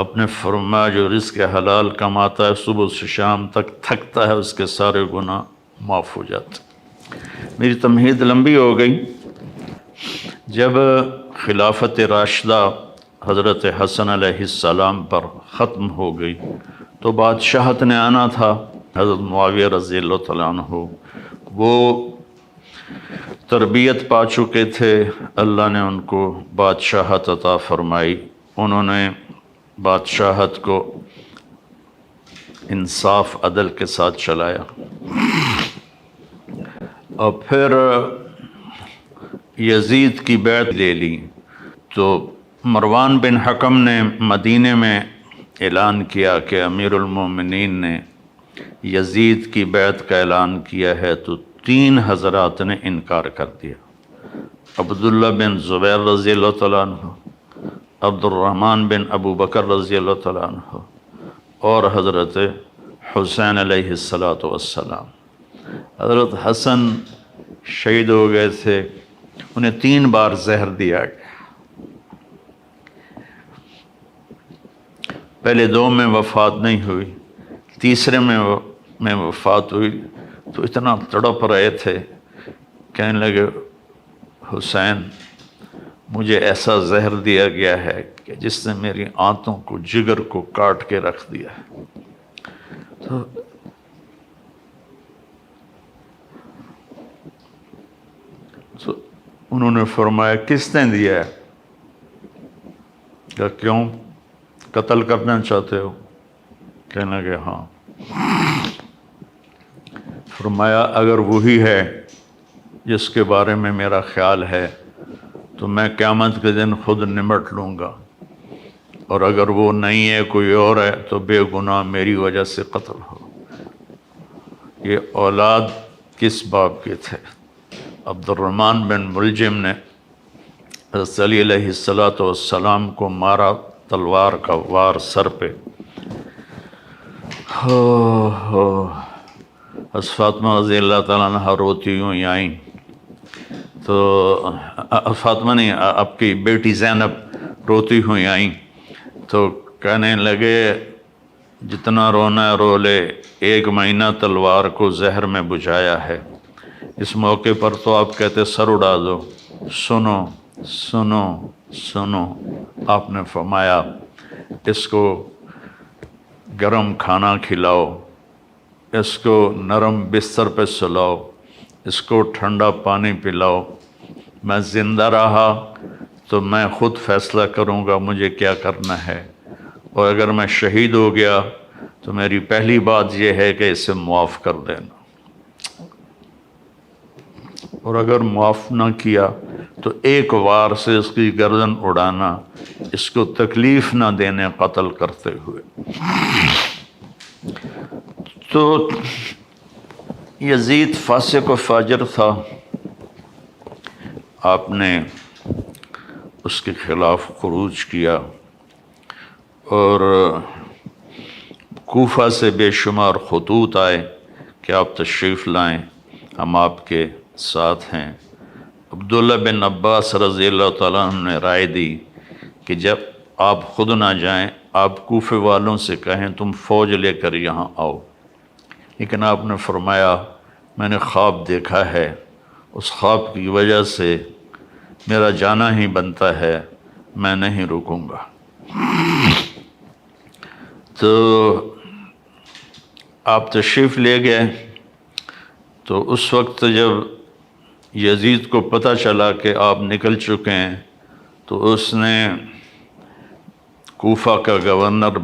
اپنے فرمایا جو رزق حلال کماتا ہے صبح سے شام تک تھکتا ہے، اس کے سارے گناہ معاف ہو جاتے۔ میری تمہید لمبی ہو گئی۔ جب خلافت راشدہ حضرت حسن علیہ السلام پر ختم ہو گئی تو بادشاہت نے آنا تھا۔ حضرت معاویہ رضی اللہ تعالیٰ عنہ وہ تربیت پا چکے تھے، اللہ نے ان کو بادشاہت عطا فرمائی، انہوں نے بادشاہت کو انصاف عدل کے ساتھ چلایا، اور پھر یزید کی بیعت لے لی۔ تو مروان بن حکم نے مدینے میں اعلان کیا کہ امیر المومنین نے یزید کی بیعت کا اعلان کیا ہے، تو 3 حضرات نے انکار کر دیا۔ عبداللہ بن زبیر رضی اللہ تعالیٰ عنہ، عبد الرحمن بن ابو بکر رضی اللہ تعالیٰ عنہ، اور حضرت حسین علیہ السلام۔ حضرت حسن شہید ہو گئے تھے، انہیں 3 بار زہر دیا گیا، پہلے 2 میں وفات نہیں ہوئی، تیسرے میں وفات ہوئی، تو اتنا تڑپ رہے تھے، کہنے لگے حسین مجھے ایسا زہر دیا گیا ہے کہ جس نے میری آنتوں کو، جگر کو کاٹ کے رکھ دیا ہے۔ تو انہوں نے فرمایا کس نے دیا ہے؟ کہ کیوں قتل کرنا چاہتے ہو؟ کہنے لگے ہاں۔ فرمایا اگر وہی ہے جس کے بارے میں میرا خیال ہے تو میں قیامت کے دن خود نمٹ لوں گا، اور اگر وہ نہیں ہے کوئی اور ہے تو بے گناہ میری وجہ سے قتل ہو۔ یہ اولاد کس باپ کے تھے؟ عبد الرحمن بن ملجم نے حضرت علی علیہ السلام کو مارا، تلوار کا وار سر پہ۔ فاطمہ رضی اللہ تعالیٰ عنہ روتی ہوئی آئیں، تو فاطمہ نہیں، آپ کی بیٹی زینب روتی ہوئی آئیں، تو کہنے لگے جتنا رونا ہے رو لے، 1 مہینہ تلوار کو زہر میں بجھایا ہے، اس موقع پر تو آپ کہتے سر اڑا دو، سنو سنو سنو۔ آپ نے فرمایا اس کو گرم کھانا کھلاؤ، اس کو نرم بستر پہ سلاؤ، اس کو ٹھنڈا پانی پلاؤ۔ میں زندہ رہا تو میں خود فیصلہ کروں گا مجھے کیا کرنا ہے، اور اگر میں شہید ہو گیا تو میری پہلی بات یہ ہے کہ اسے معاف کر دینا، اور اگر معاف نہ کیا تو ایک وار سے اس کی گردن اڑانا، اس کو تکلیف نہ دینے قتل کرتے ہوئے۔ تو یزید فاسق و فاجر تھا، آپ نے اس کے خلاف خروج کیا، اور کوفہ سے بے شمار خطوط آئے کہ آپ تشریف لائیں، ہم آپ کے ساتھ ہیں۔ عبداللہ بن عباس رضی اللہ تعالیٰ عنہ نے رائے دی کہ جب آپ خود نہ جائیں، آپ کوفے والوں سے کہیں تم فوج لے کر یہاں آؤ، لیکن آپ نے فرمایا میں نے خواب دیکھا ہے، اس خواب کی وجہ سے میرا جانا ہی بنتا ہے، میں نہیں رکوں گا۔ تو آپ تشریف لے گئے، تو اس وقت جب یزید کو پتہ چلا کہ آپ نکل چکے ہیں، تو اس نے کوفہ کا گورنر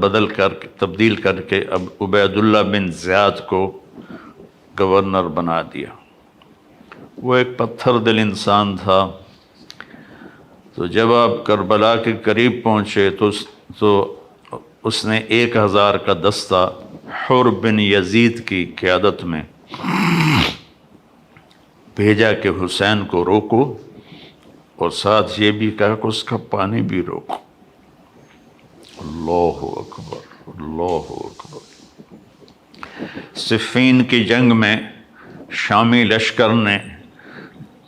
تبدیل کر کے اب عبید اللہ بن زیاد کو گورنر بنا دیا۔ وہ ایک پتھر دل انسان تھا۔ تو جب آپ کربلا کے قریب پہنچے تو اس نے 1000 کا دستہ حر بن یزید کی قیادت میں بھیجا کہ حسین کو روکو، اور ساتھ یہ بھی کہا کہ اس کا پانی بھی روکو۔ اللہ اکبر، اللہ اکبر۔ صفین کی جنگ میں شامی لشکر نے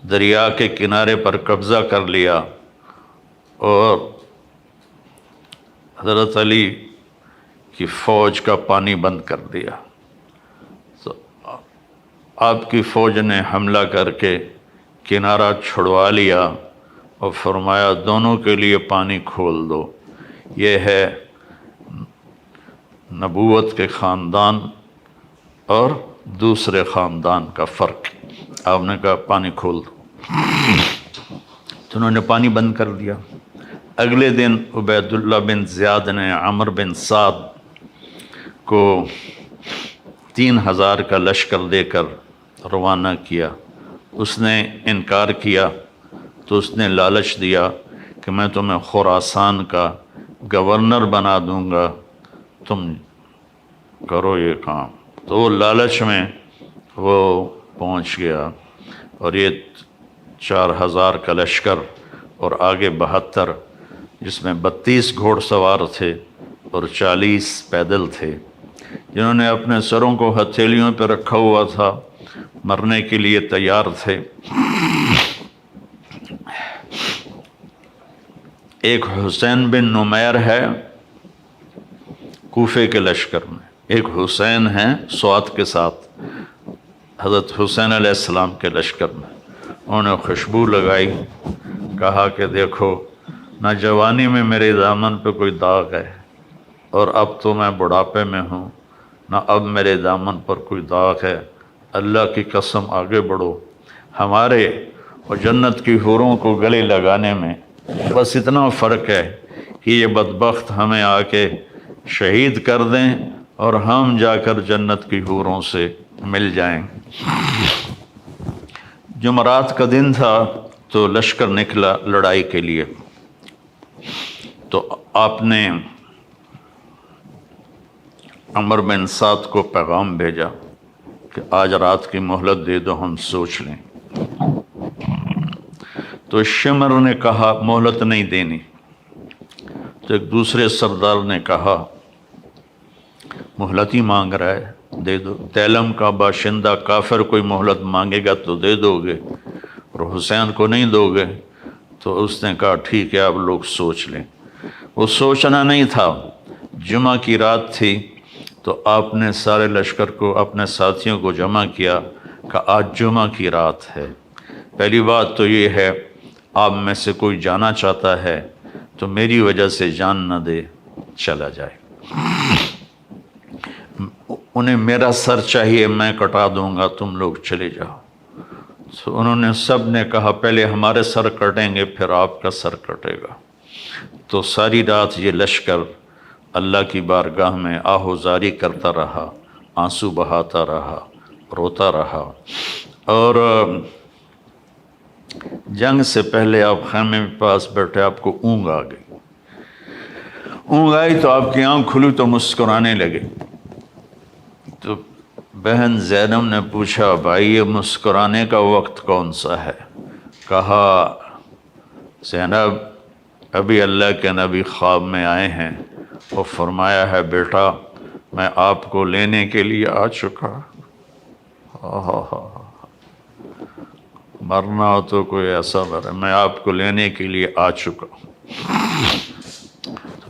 دریا کے کنارے پر قبضہ کر لیا، اور حضرت علی کی فوج کا پانی بند کر دیا۔ تو آپ کی فوج نے حملہ کر کے کنارہ چھڑوا لیا اور فرمایا دونوں کے لیے پانی کھول دو۔ یہ ہے نبوت کے خاندان اور دوسرے خاندان کا فرق۔ آپ نے کہا پانی کھول دو، تو انہوں نے پانی بند کر دیا۔ اگلے دن عبید اللہ بن زیاد نے عمر بن سعد کو 3000 کا لشکر دے کر روانہ کیا۔ اس نے انکار کیا تو اس نے لالچ دیا کہ میں تمہیں خراسان کا گورنر بنا دوں گا، تم کرو یہ کام۔ تو وہ لالچ میں وہ پہنچ گیا، اور یہ 4000 کا لشکر اور آگے 72، جس میں 32 گھوڑ سوار تھے اور 40 پیدل تھے، جنہوں نے اپنے سروں کو ہتھیلیوں پہ رکھا ہوا تھا، مرنے کے لیے تیار تھے۔ ایک حسین بن نمیر ہے کوفے کے لشکر میں، ایک حسین ہیں سوات کے ساتھ حضرت حسین علیہ السلام کے لشکر میں۔ انہوں نے خوشبو لگائی، کہا کہ دیکھو نہ جوانی میں میرے دامن پہ کوئی داغ ہے، اور اب تو میں بڑھاپے میں ہوں، نہ اب میرے دامن پر کوئی داغ ہے، اللہ کی قسم آگے بڑھو، ہمارے اور جنت کی حوروں کو گلے لگانے میں بس اتنا فرق ہے کہ یہ بدبخت ہمیں آ کے شہید کر دیں اور ہم جا کر جنت کی حوروں سے مل جائیں۔ جمعرات کا دن تھا تو لشکر نکلا لڑائی کے لیے، تو آپ نے عمر بن سعد کو پیغام بھیجا کہ آج رات کی مہلت دے دو، ہم سوچ لیں۔ تو شمر نے کہا مہلت نہیں دینی، تو ایک دوسرے سردار نے کہا مہلت ہی مانگ رہا ہے، دے دو۔ تیلم کا باشندہ کافر کوئی مہلت مانگے گا تو دے دو گے، اور حسین کو نہیں دو گے؟ تو اس نے کہا ٹھیک ہے، آپ لوگ سوچ لیں۔ وہ سوچنا نہیں تھا، جمعہ کی رات تھی، تو آپ نے سارے لشکر کو، اپنے ساتھیوں کو جمع کیا، کہ آج جمعہ کی رات ہے، پہلی بات تو یہ ہے آپ میں سے کوئی جانا چاہتا ہے تو میری وجہ سے جان نہ دے، چلا جائے۔ انہیں میرا سر چاہیے، میں کٹا دوں گا، تم لوگ چلے جاؤ۔ تو انہوں نے سب نے کہا پہلے ہمارے سر کٹیں گے پھر آپ کا سر کٹے گا۔ تو ساری رات یہ لشکر اللہ کی بارگاہ میں آہوزاری کرتا رہا، آنسو بہاتا رہا، روتا رہا۔ اور جنگ سے پہلے آپ خیمے کے پاس بیٹھے، آپ کو اونگ آ گئی، اونگ آئی تو آپ کی آنکھ کھلی تو مسکرانے لگے۔ تو بہن زینب نے پوچھا بھائی یہ مسکرانے کا وقت کون سا ہے؟ کہا زینب ابھی اللہ کے نبی خواب میں آئے ہیں، وہ فرمایا ہے بیٹا میں آپ کو لینے کے لیے آ چکا۔ مرنا ہو تو کوئی ایسا مرے، میں آپ کو لینے کے لیے آ چکا۔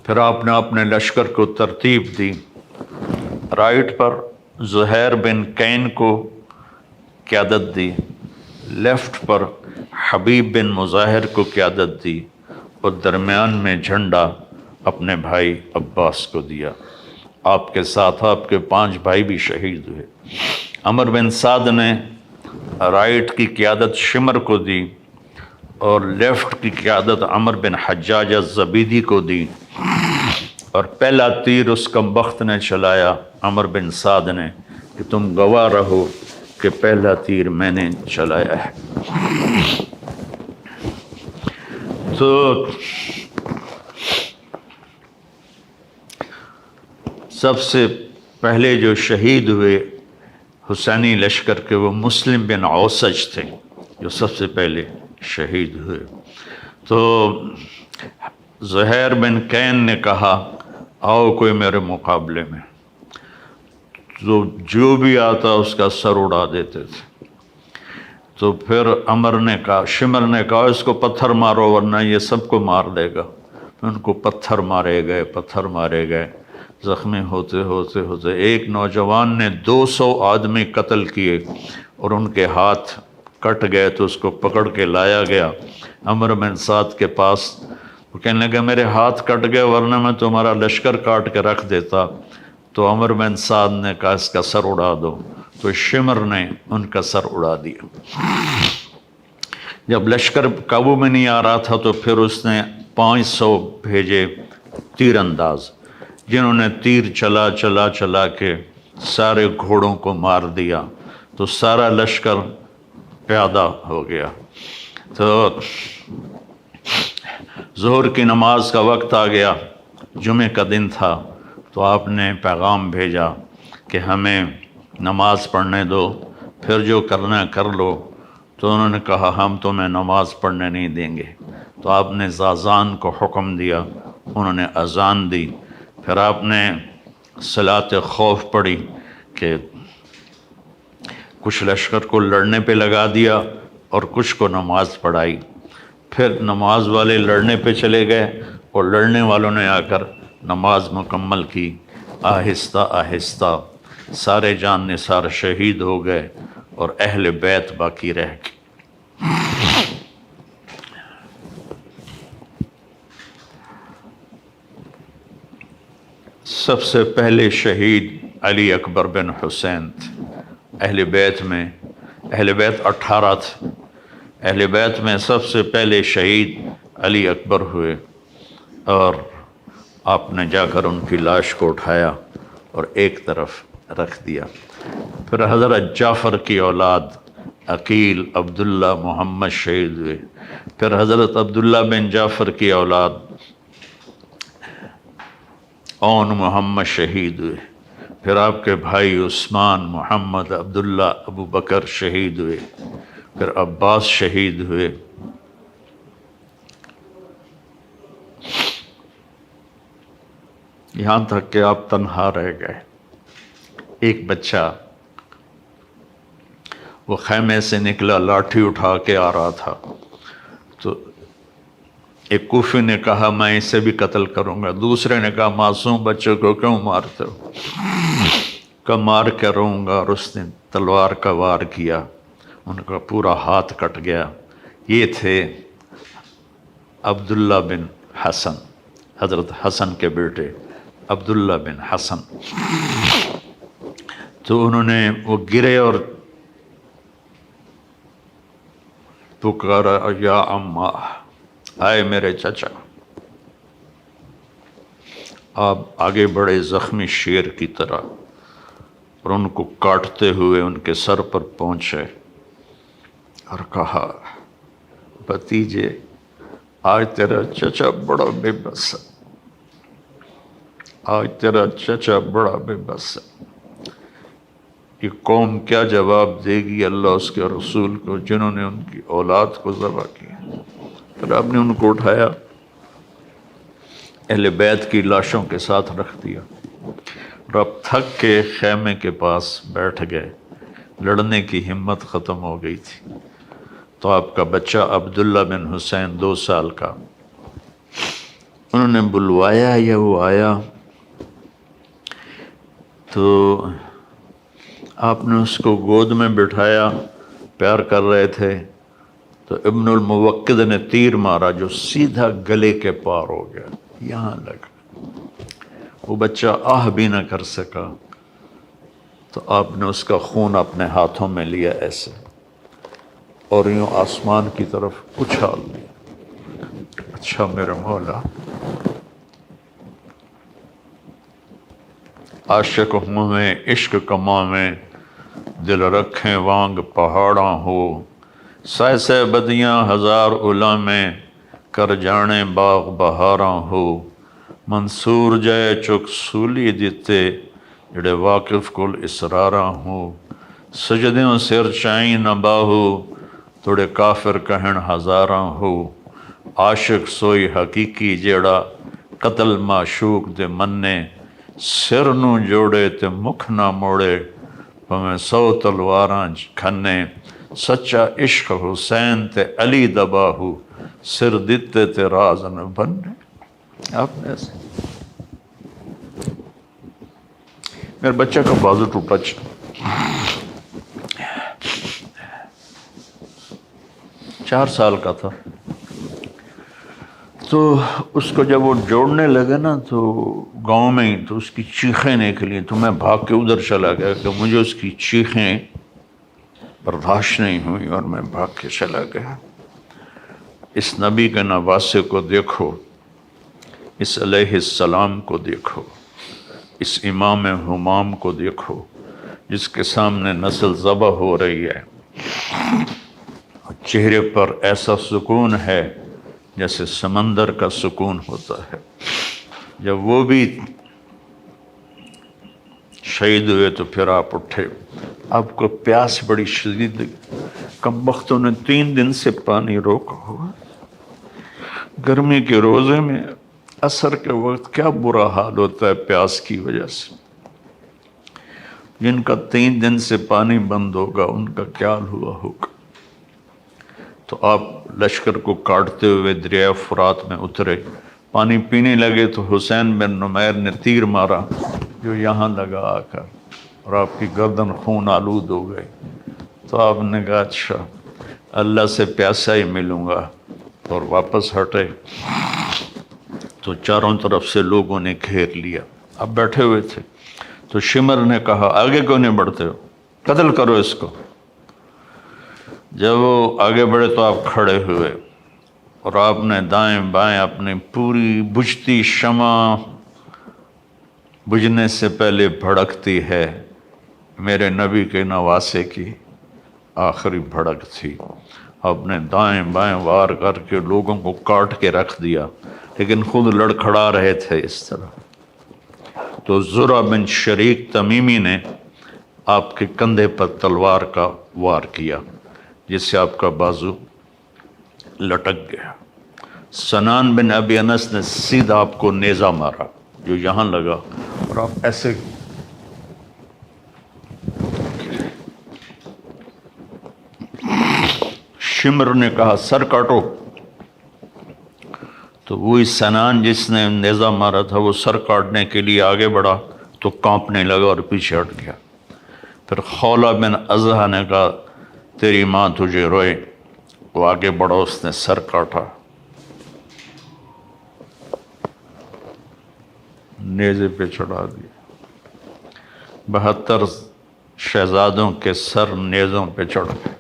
پھر آپ نے اپنے لشکر کو ترتیب دی، رائٹ پر زہیر بن کین کو قیادت دی، لیفٹ پر حبیب بن مظاہر کو قیادت دی، اور درمیان میں جھنڈا اپنے بھائی عباس کو دیا۔ آپ کے ساتھ آپ کے 5 بھائی بھی شہید ہوئے۔ عمر بن سعد نے رائٹ کی قیادت شمر کو دی اور لیفٹ کی قیادت عمر بن حجاج الزبیدی کو دی، اور پہلا تیر اس کمبخت نے چلایا عمر بن سعد نے کہ تم گواہ رہو کہ پہلا تیر میں نے چلایا ہے۔ تو سب سے پہلے جو شہید ہوئے حسینی لشکر کے وہ مسلم بن اوسج تھے، جو سب سے پہلے شہید ہوئے۔ تو زہیر بن کین نے کہا آؤ کوئی میرے مقابلے میں، تو جو بھی آتا اس کا سر اڑا دیتے تھے۔ تو پھر عمر نے کہا، شمر نے کہا اس کو پتھر مارو ورنہ یہ سب کو مار دے گا۔ ان کو پتھر مارے گئے، پتھر مارے گئے، زخمی ہوتے ہوتے ہوتے ایک نوجوان نے 200 آدمی قتل کیے اور ان کے ہاتھ کٹ گئے، تو اس کو پکڑ کے لایا گیا عمر بن سعد کے پاس۔ وہ کہنے لگا میرے ہاتھ کٹ گئے ورنہ میں تمہارا لشکر کاٹ کے رکھ دیتا۔ تو عمر بن سعد نے کہا اس کا سر اڑا دو، تو شمر نے ان کا سر اڑا دیا۔ جب لشکر قابو میں نہیں آ رہا تھا تو پھر اس نے 500 بھیجے تیر انداز، جنہوں نے تیر چلا کے سارے گھوڑوں کو مار دیا، تو سارا لشکر پیادہ ہو گیا۔ تو ظہر کی نماز کا وقت آ گیا، جمعہ کا دن تھا، تو آپ نے پیغام بھیجا کہ ہمیں نماز پڑھنے دو، پھر جو کرنا کر لو۔ تو انہوں نے کہا ہم تمہیں نماز پڑھنے نہیں دیں گے۔ تو آپ نے اذان کو حکم دیا، انہوں نے اذان دی، پھر آپ نے صلاۃ خوف پڑھی کہ کچھ لشکر کو لڑنے پہ لگا دیا اور کچھ کو نماز پڑھائی۔ پھر نماز والے لڑنے پہ چلے گئے اور لڑنے والوں نے آ کر نماز مکمل کی۔ آہستہ آہستہ سارے جان نثار شہید ہو گئے اور اہل بیت باقی رہ گئے۔ سب سے پہلے شہید علی اکبر بن حسین تھے۔ اہل بیت میں 18 تھے، اہل بیت میں سب سے پہلے شہید علی اکبر ہوئے، اور آپ نے جا کر ان کی لاش کو اٹھایا اور ایک طرف رکھ دیا۔ پھر حضرت جعفر کی اولاد عقیل، عبداللہ، محمد شہید ہوئے۔ پھر حضرت عبداللہ بن جعفر کی اولاد اون محمد شہید ہوئے۔ پھر آپ کے بھائی عثمان، محمد، عبداللہ، ابو بکر شہید ہوئے۔ پھر عباس شہید ہوئے۔ یہاں تک کہ آپ تنہا رہ گئے۔ ایک بچہ وہ خیمے سے نکلا، لاٹھی اٹھا کے آ رہا تھا، تو ایک کوفی نے کہا میں اسے بھی قتل کروں گا، دوسرے نے کہا معصوم بچوں کو کیوں مارتے ہو؟ کا مار کے رہوں گا، اور اس نے تلوار کا وار کیا، ان کا پورا ہاتھ کٹ گیا۔ یہ تھے عبداللہ بن حسن، حضرت حسن کے بیٹے عبداللہ بن حسن۔ تو انہوں نے وہ گرے اور پکارا یا اماں، آئے میرے چچا۔ آپ آگے بڑے زخمی شیر کی طرح اور ان کو کاٹتے ہوئے ان کے سر پر پہنچے اور کہا بھتیجے آج تیرا چچا بڑا بے بس ہے، آج تیرا چچا بڑا بے بس ہے۔ یہ قوم کیا جواب دے گی اللہ اس کے رسول کو جنہوں نے ان کی اولاد کو ذبح کیا؟ پھر آپ نے ان کو اٹھایا، اہل بیت کی لاشوں کے ساتھ رکھ دیا، اور اب تھک کے خیمے کے پاس بیٹھ گئے، لڑنے کی ہمت ختم ہو گئی تھی۔ تو آپ کا بچہ عبداللہ بن حسین 2 سال کا، انہوں نے بلوایا یا وہ آیا، تو آپ نے اس کو گود میں بٹھایا، پیار کر رہے تھے، تو ابن الموقد نے تیر مارا جو سیدھا گلے کے پار ہو گیا، یہاں لگا۔ وہ بچہ آہ بھی نہ کر سکا، تو آپ نے اس کا خون اپنے ہاتھوں میں لیا ایسے اور یوں آسمان کی طرف اچھال دیا۔ اچھا میرے مولا، عاشق ہوں میں عشق کماں میں، دل رکھیں وانگ پہاڑاں ہو، سہ سہ بدیاں ہزار الا میں، کر جانے باغ بہاراں ہو، منصور جائے چک سولی دیتے، جڑے واقف کل اسراراں ہو، سجدیوں سر چائیں نہ باہو، تھوڑے کافر کہن ہزاراں ہو، عاشق سوئی حقیقی جیڑا، قتل معشوق دے مننے، سر نو جوڑے تے مکھ نہ موڑے، پمیں 100 تلواراں کھنے، سچا عشق حسین تے علی دا باہو، سر دتے تے راز نہ بننے۔ آپ نے ایسے میرے بچہ کا بازو ٹوٹا، 4 سال کا تھا، تو اس کو جب وہ جوڑنے لگے نا تو گاؤں میں ہی، تو اس کی چیخیں نکلی، تو میں بھاگ کے ادھر چلا گیا کہ مجھے اس کی چیخیں برداشت نہیں ہوئی، اور میں بھاگ کے چلا گیا۔ اس نبی کے نواسے کو دیکھو، اس علیہ السلام کو دیکھو، اس امام ہمام کو دیکھو، جس کے سامنے نسل ذبح ہو رہی ہے، چہرے پر ایسا سکون ہے جیسے سمندر کا سکون ہوتا ہے۔ جب وہ بھی شہید ہوئے تو پھر آپ اٹھے، آپ کو پیاس بڑی شدید لگی، کم بختوں نے 3 دن سے پانی روکا ہوا، گرمی کے روزے میں عصر کے وقت کیا برا حال ہوتا ہے پیاس کی وجہ سے۔ جن کا 3 دن سے پانی بند ہوگا ان کا کیا ہوا ہوگا۔ تو آپ لشکر کو کاٹتے ہوئے دریائے فرات میں اترے، پانی پینے لگے تو حسین بن نمیر نے تیر مارا جو یہاں لگا آ کر، اور آپ کی گردن خون آلود ہو گئی۔ تو آپ نے کہا اچھا اللہ سے پیاسا ہی ملوں گا، اور واپس ہٹے تو چاروں طرف سے لوگوں نے گھیر لیا، آپ بیٹھے ہوئے تھے۔ تو شمر نے کہا آگے کیوں نہیں بڑھتے ہو، قتل کرو اس کو۔ جب وہ آگے بڑھے تو آپ کھڑے ہوئے، اور آپ نے دائیں بائیں اپنی پوری بجھتی شمع، بجھنے سے پہلے بھڑکتی ہے، میرے نبی کے نواسے کی آخری بھڑک تھی۔ آپ نے دائیں بائیں وار کر کے لوگوں کو کاٹ کے رکھ دیا، لیکن خود لڑکھڑا رہے تھے اس طرح۔ تو زرع بن شریک تمیمی نے آپ کے کندھے پر تلوار کا وار کیا، جس سے آپ کا بازو لٹک گیا۔ سنان بن ابی انس نے سیدھا آپ کو نیزہ مارا جو یہاں لگا، اور آپ ایسے شمر نے کہا سر کاٹو، تو وہی سنان جس نے نیزہ مارا تھا وہ سر کاٹنے کے لیے آگے بڑھا، تو کانپنے لگا اور پیچھے ہٹ گیا۔ پھر خولہ بن ازحہ نے کہا تیری ماں تجھے روئے، وہ آگے بڑھا، اس نے سر کاٹا، نیزے پہ چڑھا دیا۔ 72 شہزادوں کے سر نیزوں پہ چڑھ گئے۔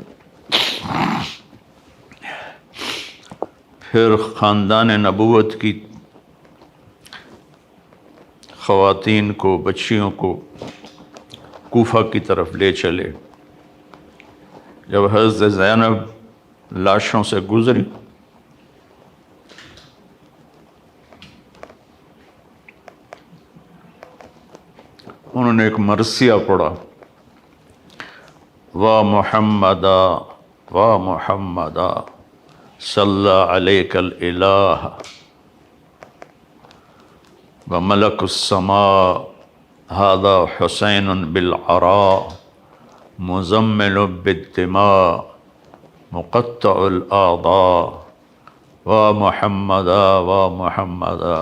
پھر خاندان نبوت کی خواتین کو، بچیوں کو کوفہ کی طرف لے چلے۔ جب حضرت زینب لاشوں سے گزری انہوں نے ایک مرثیہ پڑھا، وا محمدا وا محمدا صلی علیک الالہ وملک السماء ھذا حسین بالعراء مزمل بالدماء مقطع الاعضاء وا محمدا وا محمدا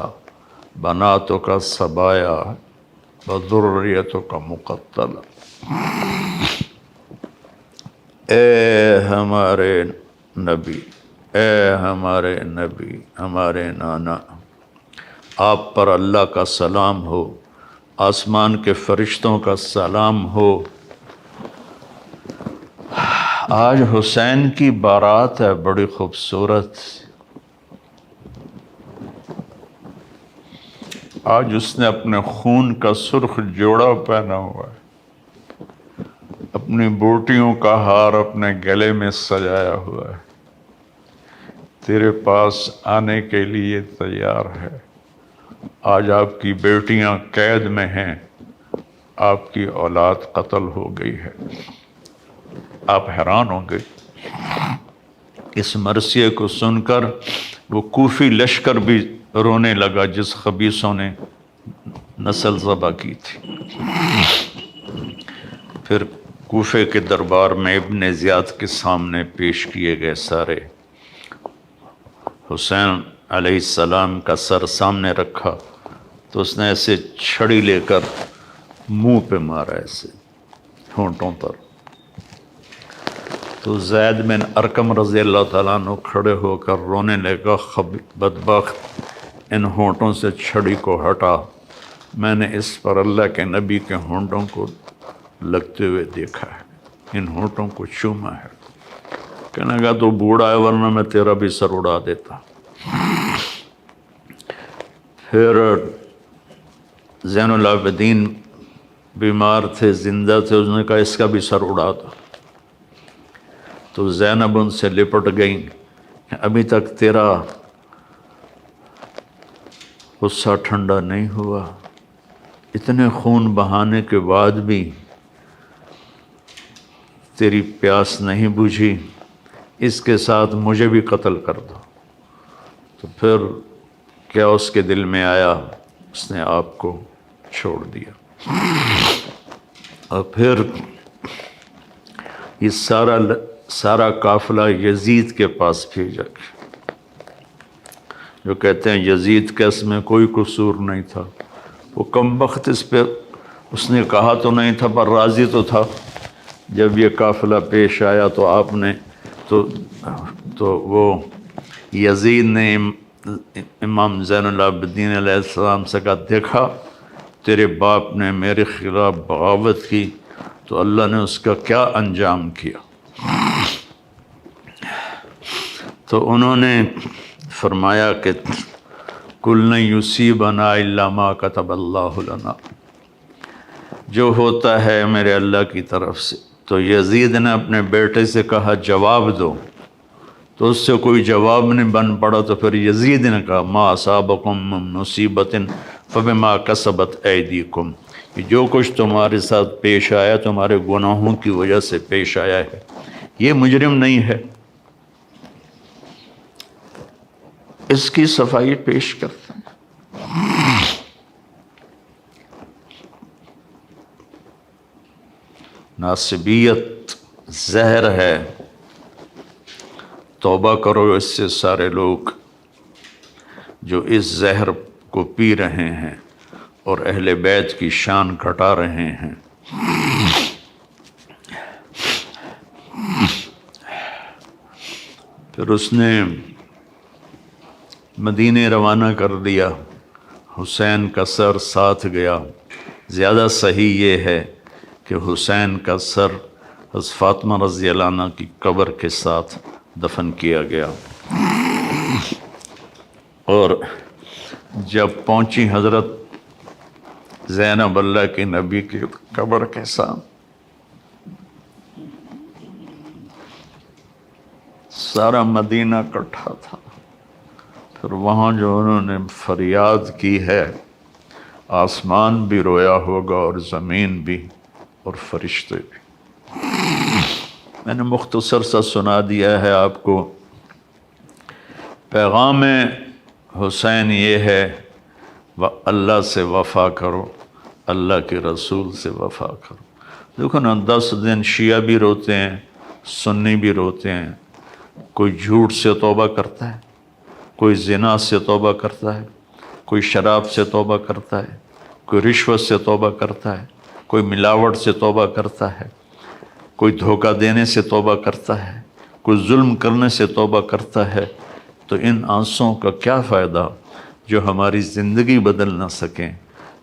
بناتک الصبایا وذریتک مقتلہ۔ اے ہمارے نبی، اے ہمارے نبی، ہمارے نانا، آپ پر اللہ کا سلام ہو، آسمان کے فرشتوں کا سلام ہو۔ آج حسین کی بارات ہے، بڑی خوبصورت۔ آج اس نے اپنے خون کا سرخ جوڑا پہنا ہوا ہے، اپنی بوٹیوں کا ہار اپنے گلے میں سجایا ہوا ہے، تیرے پاس آنے کے لیے تیار ہے۔ آج آپ کی بیٹیاں قید میں ہیں، آپ کی اولاد قتل ہو گئی ہے۔ آپ حیران ہوں گے۔ اس مرثیے کو سن کر وہ کوفی لشکر بھی رونے لگا جس خبیثوں نے نسل ذبح کی تھی۔ پھر کوفے کے دربار میں ابن زیاد کے سامنے پیش کیے گئے سارے۔ حسین علیہ السلام کا سر سامنے رکھا تو اس نے ایسے چھڑی لے کر منہ پہ مارا، ایسے ہونٹوں پر۔ تو زید بن ارقم رضی اللہ تعالیٰ عنہ کھڑے ہو کر رونے لگا، بدبخت، ان ہونٹوں سے چھڑی کو ہٹا، میں نے اس پر اللہ کے نبی کے ہونٹوں کو لگتے ہوئے دیکھا ہے، ان ہونٹوں کو چوما ہے۔ کہنے لگا تو بوڑھا ہے، ورنہ میں تیرا بھی سر اڑا دیتا۔ پھر زین العابدین بیمار تھے، زندہ تھے، اس نے کہا اس کا بھی سر اڑا دو۔ تو زینب ان سے لپٹ گئیں، ابھی تک تیرا غصہ ٹھنڈا نہیں ہوا، اتنے خون بہانے کے بعد بھی تیری پیاس نہیں بجھی، اس کے ساتھ مجھے بھی قتل کر دو۔ تو پھر کیا اس کے دل میں آیا، اس نے آپ کو چھوڑ دیا۔ اور پھر یہ سارا قافلہ یزید کے پاس بھیجا گیا، جو کہتے ہیں یزید کا اس میں کوئی قصور نہیں تھا، وہ کم بخت اس پہ اس نے کہا تو نہیں تھا پر راضی تو تھا۔ جب یہ قافلہ پیش آیا تو آپ نے تو وہ یزید نے امام زین العابدین علیہ السلام سے کہا، دیکھا تیرے باپ نے میرے خلاف بغاوت کی تو اللہ نے اس کا کیا انجام کیا۔ تو انہوں نے فرمایا کہ کل لن یصیبنا الا ما کتب اللہ لنا، جو ہوتا ہے میرے اللہ کی طرف سے۔ تو یزید نے اپنے بیٹے سے کہا جواب دو، تو اس سے کوئی جواب نہیں بن پڑا، تو پھر یزید نے کہا ما اصابکم من مصیبت فبما کسبت ایدیکم، کہ جو کچھ تمہارے ساتھ پیش آیا تمہارے گناہوں کی وجہ سے پیش آیا ہے، یہ مجرم نہیں ہے۔ اس کی صفائی پیش کرتے ہیں۔ ناصبیت زہر ہے، توبہ کرو اس سے سارے لوگ جو اس زہر کو پی رہے ہیں، اور اہل بیت کی شان گھٹا رہے ہیں۔ پھر اس نے مدینے روانہ کر دیا، حسین کا سر ساتھ گیا۔ زیادہ صحیح یہ ہے کہ حسین کا سر حضرت فاطمہ رضی اللہ عنہ کی قبر کے ساتھ دفن کیا گیا۔ اور جب پہنچی حضرت زینب اللہ کے نبی کی قبر کے ساتھ، سارا مدینہ اکٹھا تھا۔ پھر وہاں جو انہوں نے فریاد کی ہے، آسمان بھی رویا ہوگا اور زمین بھی اور فرشتے بھی۔ میں نے مختصر سا سنا دیا ہے آپ کو۔ پیغام حسین یہ ہے، اللہ سے وفا کرو، اللہ کے رسول سے وفا کرو۔ دیکھو نا، 10 دن شیعہ بھی روتے ہیں، سنی بھی روتے ہیں۔ کوئی جھوٹ سے توبہ کرتا ہے، کوئی زنا سے توبہ کرتا ہے، کوئی شراب سے توبہ کرتا ہے، کوئی رشوت سے توبہ کرتا ہے، کوئی ملاوٹ سے توبہ کرتا ہے، کوئی دھوکہ دینے سے توبہ کرتا ہے، کوئی ظلم کرنے سے توبہ کرتا ہے۔ تو ان آنسوں کا کیا فائدہ جو ہماری زندگی بدل نہ سکیں،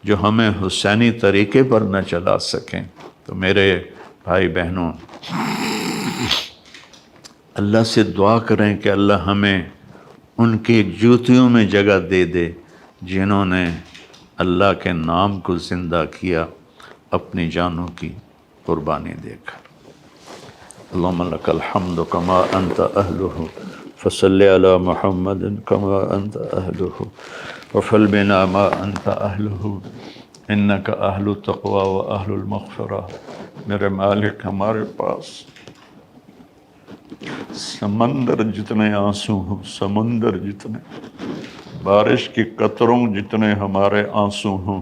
جو ہمیں حسینی طریقے پر نہ چلا سکیں۔ تو میرے بھائی بہنوں، اللہ سے دعا کریں کہ اللہ ہمیں ان کی جوتیوں میں جگہ دے دے جنہوں نے اللہ کے نام کو زندہ کیا اپنی جانوں کی قربانی دے کر۔ اللہم لک الحمد کما انت اہلہ فصلی علی محمد کما انت اہلہ وفعل بنا ما انت اہلہ انک اہل التقوی و اہل المغفرہ۔ میرے مالک، ہمارے پاس سمندر جتنے آنسو ہوں، سمندر جتنے، بارش کی قطروں جتنے ہمارے آنسو ہوں،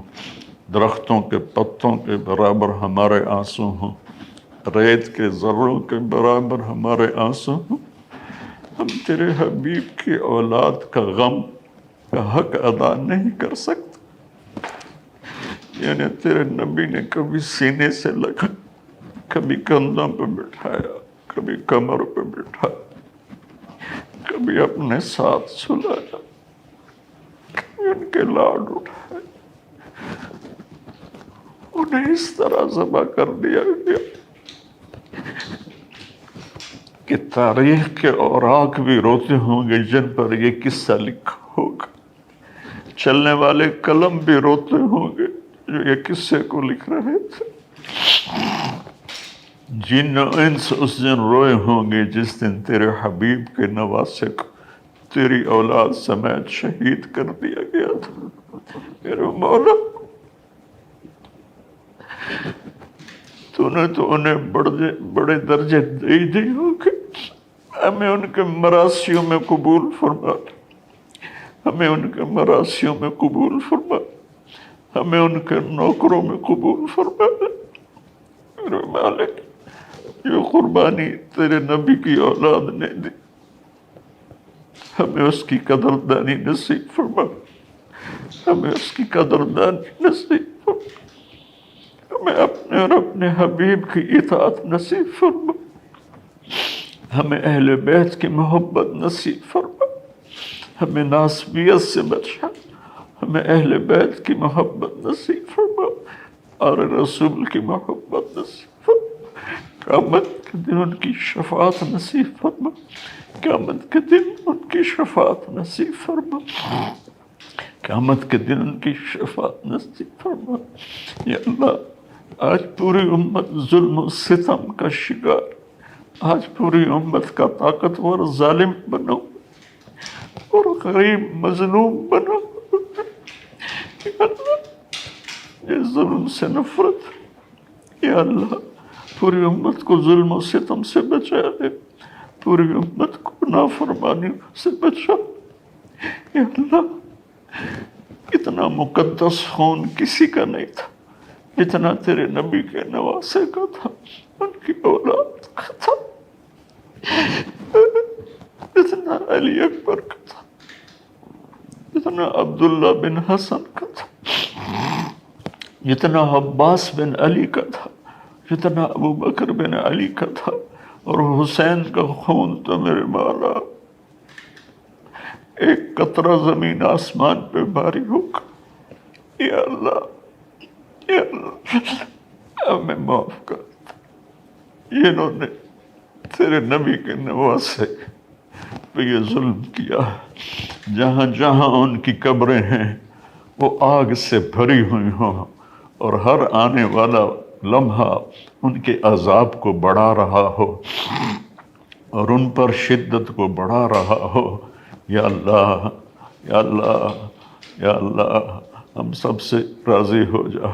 درختوں کے پتوں کے برابر ہمارے آنسو ہوں، ریت کے ذروں کے برابر ہمارے آنسو ہوں، ہم تیرے حبیب کی اولاد کا غم کا حق ادا نہیں کر سکتے۔ یعنی تیرے نبی نے کبھی سینے سے لگا، کبھی کندھوں پہ بٹھایا، کبھی کمر پہ بٹھایا، کبھی اپنے ساتھ سلایا، کبھی ان کے لاڈ اٹھائے، انہیں اس طرح ذبح کر دیا گیا کہ تاریخ کے اوراق بھی روتے ہوں گے جن پر یہ قصہ لکھا ہوگا، چلنے والے قلم بھی روتے ہوں گے جو یہ قصے کو لکھ رہے تھے، جن و انس اس دن روئے ہوں گے جس دن تیرے حبیب کے نواسے کو تیری اولاد سمیت شہید کر دیا گیا تھا۔ میرے مولا، تو نے تو انہیں بڑے درجے دے دی ہوں گے، ہمیں ان کے مراسیوں میں قبول فرما، ہمیں ان کے مراسیوں میں قبول فرما، ہمیں ان کے نوکروں میں قبول فرما۔ میرے مالک، جو قربانی تیرے نبی کی اولاد نے دی، ہمیں اس کی قدردانی نصیب فرما، ہمیں اس کی قدردانی نصیب فرما، ہمیں اپنے اور اپنے حبیب کی اطاعت نصیب فرما، ہمیں اہل بیت کی محبت نصیب فرما، ہمیں ناسبیت سے بچا، ہمیں اہل بیت کی محبت نصیب فرما اور رسول کی محبت نصیب فرما۔ قیامت کے دن ان کی شفاعت نصیب فرما، قیامت کے دن ان کی شفاعت نصیب فرما، قیامت کے دن ان کی شفاعت نصیب فرما۔ یا اللہ، آج پوری امت ظلم و ستم کا شکار، آج پوری امت کا طاقتور ظالم بنو اور غریب مظلوم بنو۔ یا اللہ، یہ ظلم سے نفرت، یا اللہ پوری امت کو ظلم و ستم سے بچا لے، پوری امت کو نافرمانی سے بچا۔ یا اللہ، اتنا مقدس خون کسی کا نہیں تھا جتنا تیرے نبی کے نواسے کا تھا، ان کی اولاد کا تھا، جتنا علی اکبر کا تھا، جتنا عبداللہ بن حسن کا تھا۔ جتنا عباس بن علی کا تھا، جتنا ابو بکر بن علی کا تھا، اور حسین کا خون تو میرے مولا ایک قطرہ زمین آسمان پہ باری ہوگا۔ یا اللہ، یا اللہ ہمیں معاف کر، انہوں نے تیرے نبی کے نواسے پہ یہ ظلم کیا۔ جہاں جہاں ان کی قبریں ہیں وہ آگ سے بھری ہوئی ہوں، اور ہر آنے والا لمحہ ان کے عذاب کو بڑھا رہا ہو اور ان پر شدت کو بڑھا رہا ہو۔ یا اللہ، یا اللہ، یا اللہ ہم سب سے راضی ہو جا،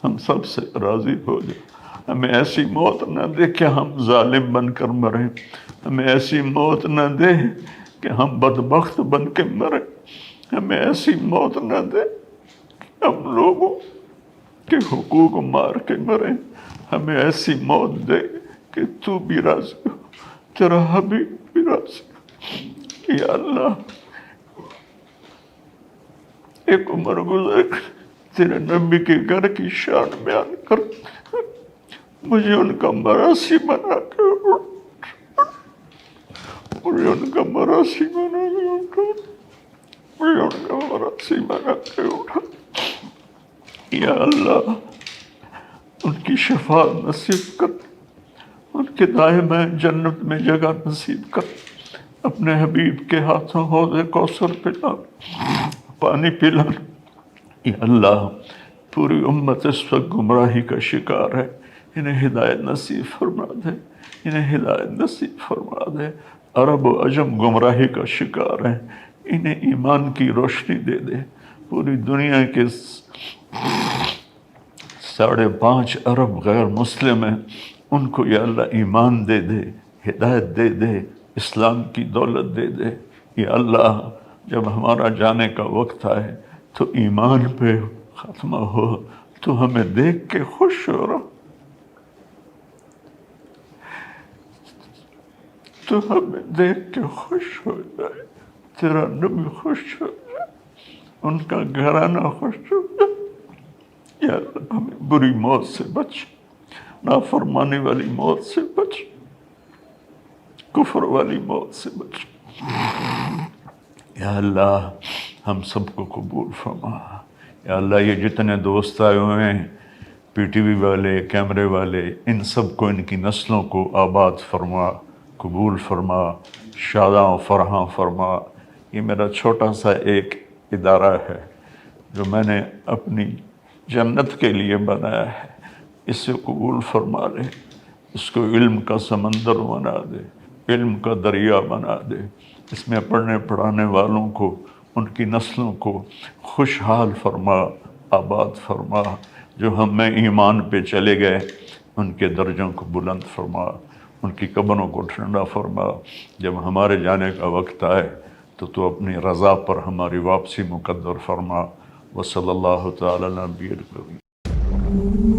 ہم سب سے راضی ہو جا۔ ہمیں ایسی موت نہ دے کہ ہم ظالم بن کر مریں، ہمیں ایسی موت نہ دے کہ ہم بدبخت بن کے مریں، ہمیں ایسی موت نہ دے کہ ہم لوگوں کے حقوق مار کے مریں، ہمیں ایسی موت دے کہ تو بھی راضی ہو، تیرا حبیب بھی راضی ہو۔ یا اللہ ایک عمر گزر تیرے نبی کے گھر کی شان بیان کر، مجھے ان کا مراثی بنا کے اٹھا، مجھے ان کا مراثی بنا کے اٹھا، مجھے ان کا مراثی بنا کے اٹھا۔ یا اللہ ان کی شفاعت نصیب کر، ان کے دائیں بائیں جنت میں جگہ نصیب کر، اپنے حبیب کے ہاتھوں حوض کوثر پلا، پانی پلا۔ یا اللہ پوری امت اس وقت گمراہی کا شکار ہے، انہیں ہدایت نصیب فرما دے، انہیں ہدایت نصیب فرما دے۔ عرب و عجم گمراہی کا شکار ہیں، انہیں ایمان کی روشنی دے دے۔ پوری دنیا کے 5.5 ارب غیر مسلم ہیں، ان کو یا اللہ ایمان دے دے، ہدایت دے دے، اسلام کی دولت دے دے۔ یا اللہ جب ہمارا جانے کا وقت آئے تو ایمان پہ ختمہ ہو، تو ہمیں دیکھ کے خوش ہو رہا، تو ہمیں دیکھ کے خوش ہو جائے، تیرا نبی خوش ہو جائے، ان کا گھرانہ خوش ہو جائے۔ یا اللہ ہمیں بری موت سے بچ، نافرمانی والی موت سے بچ، کفر والی موت سے بچ۔ یا اللہ ہم سب کو قبول فرما۔ یا اللہ یہ جتنے دوست آئے ہوئے ہیں، پی ٹی وی والے، کیمرے والے، ان سب کو، ان کی نسلوں کو آباد فرما، قبول فرما، شاداں و فرحاں فرما۔ یہ میرا چھوٹا سا ایک ادارہ ہے جو میں نے اپنی جنت کے لیے بنایا ہے، اسے قبول فرما لے، اس کو علم کا سمندر بنا دے، علم کا دریا بنا دے، اس میں پڑھنے پڑھانے والوں کو، ان کی نسلوں کو خوشحال فرما، آباد فرما۔ جو ہم میں ایمان پہ چلے گئے ان کے درجوں کو بلند فرما، ان کی قبروں کو ٹھنڈا فرما۔ جب ہمارے جانے کا وقت آئے تو اپنی رضا پر ہماری واپسی مقدر فرما۔ وصلی اللہ تعالی علی نبی الکریم۔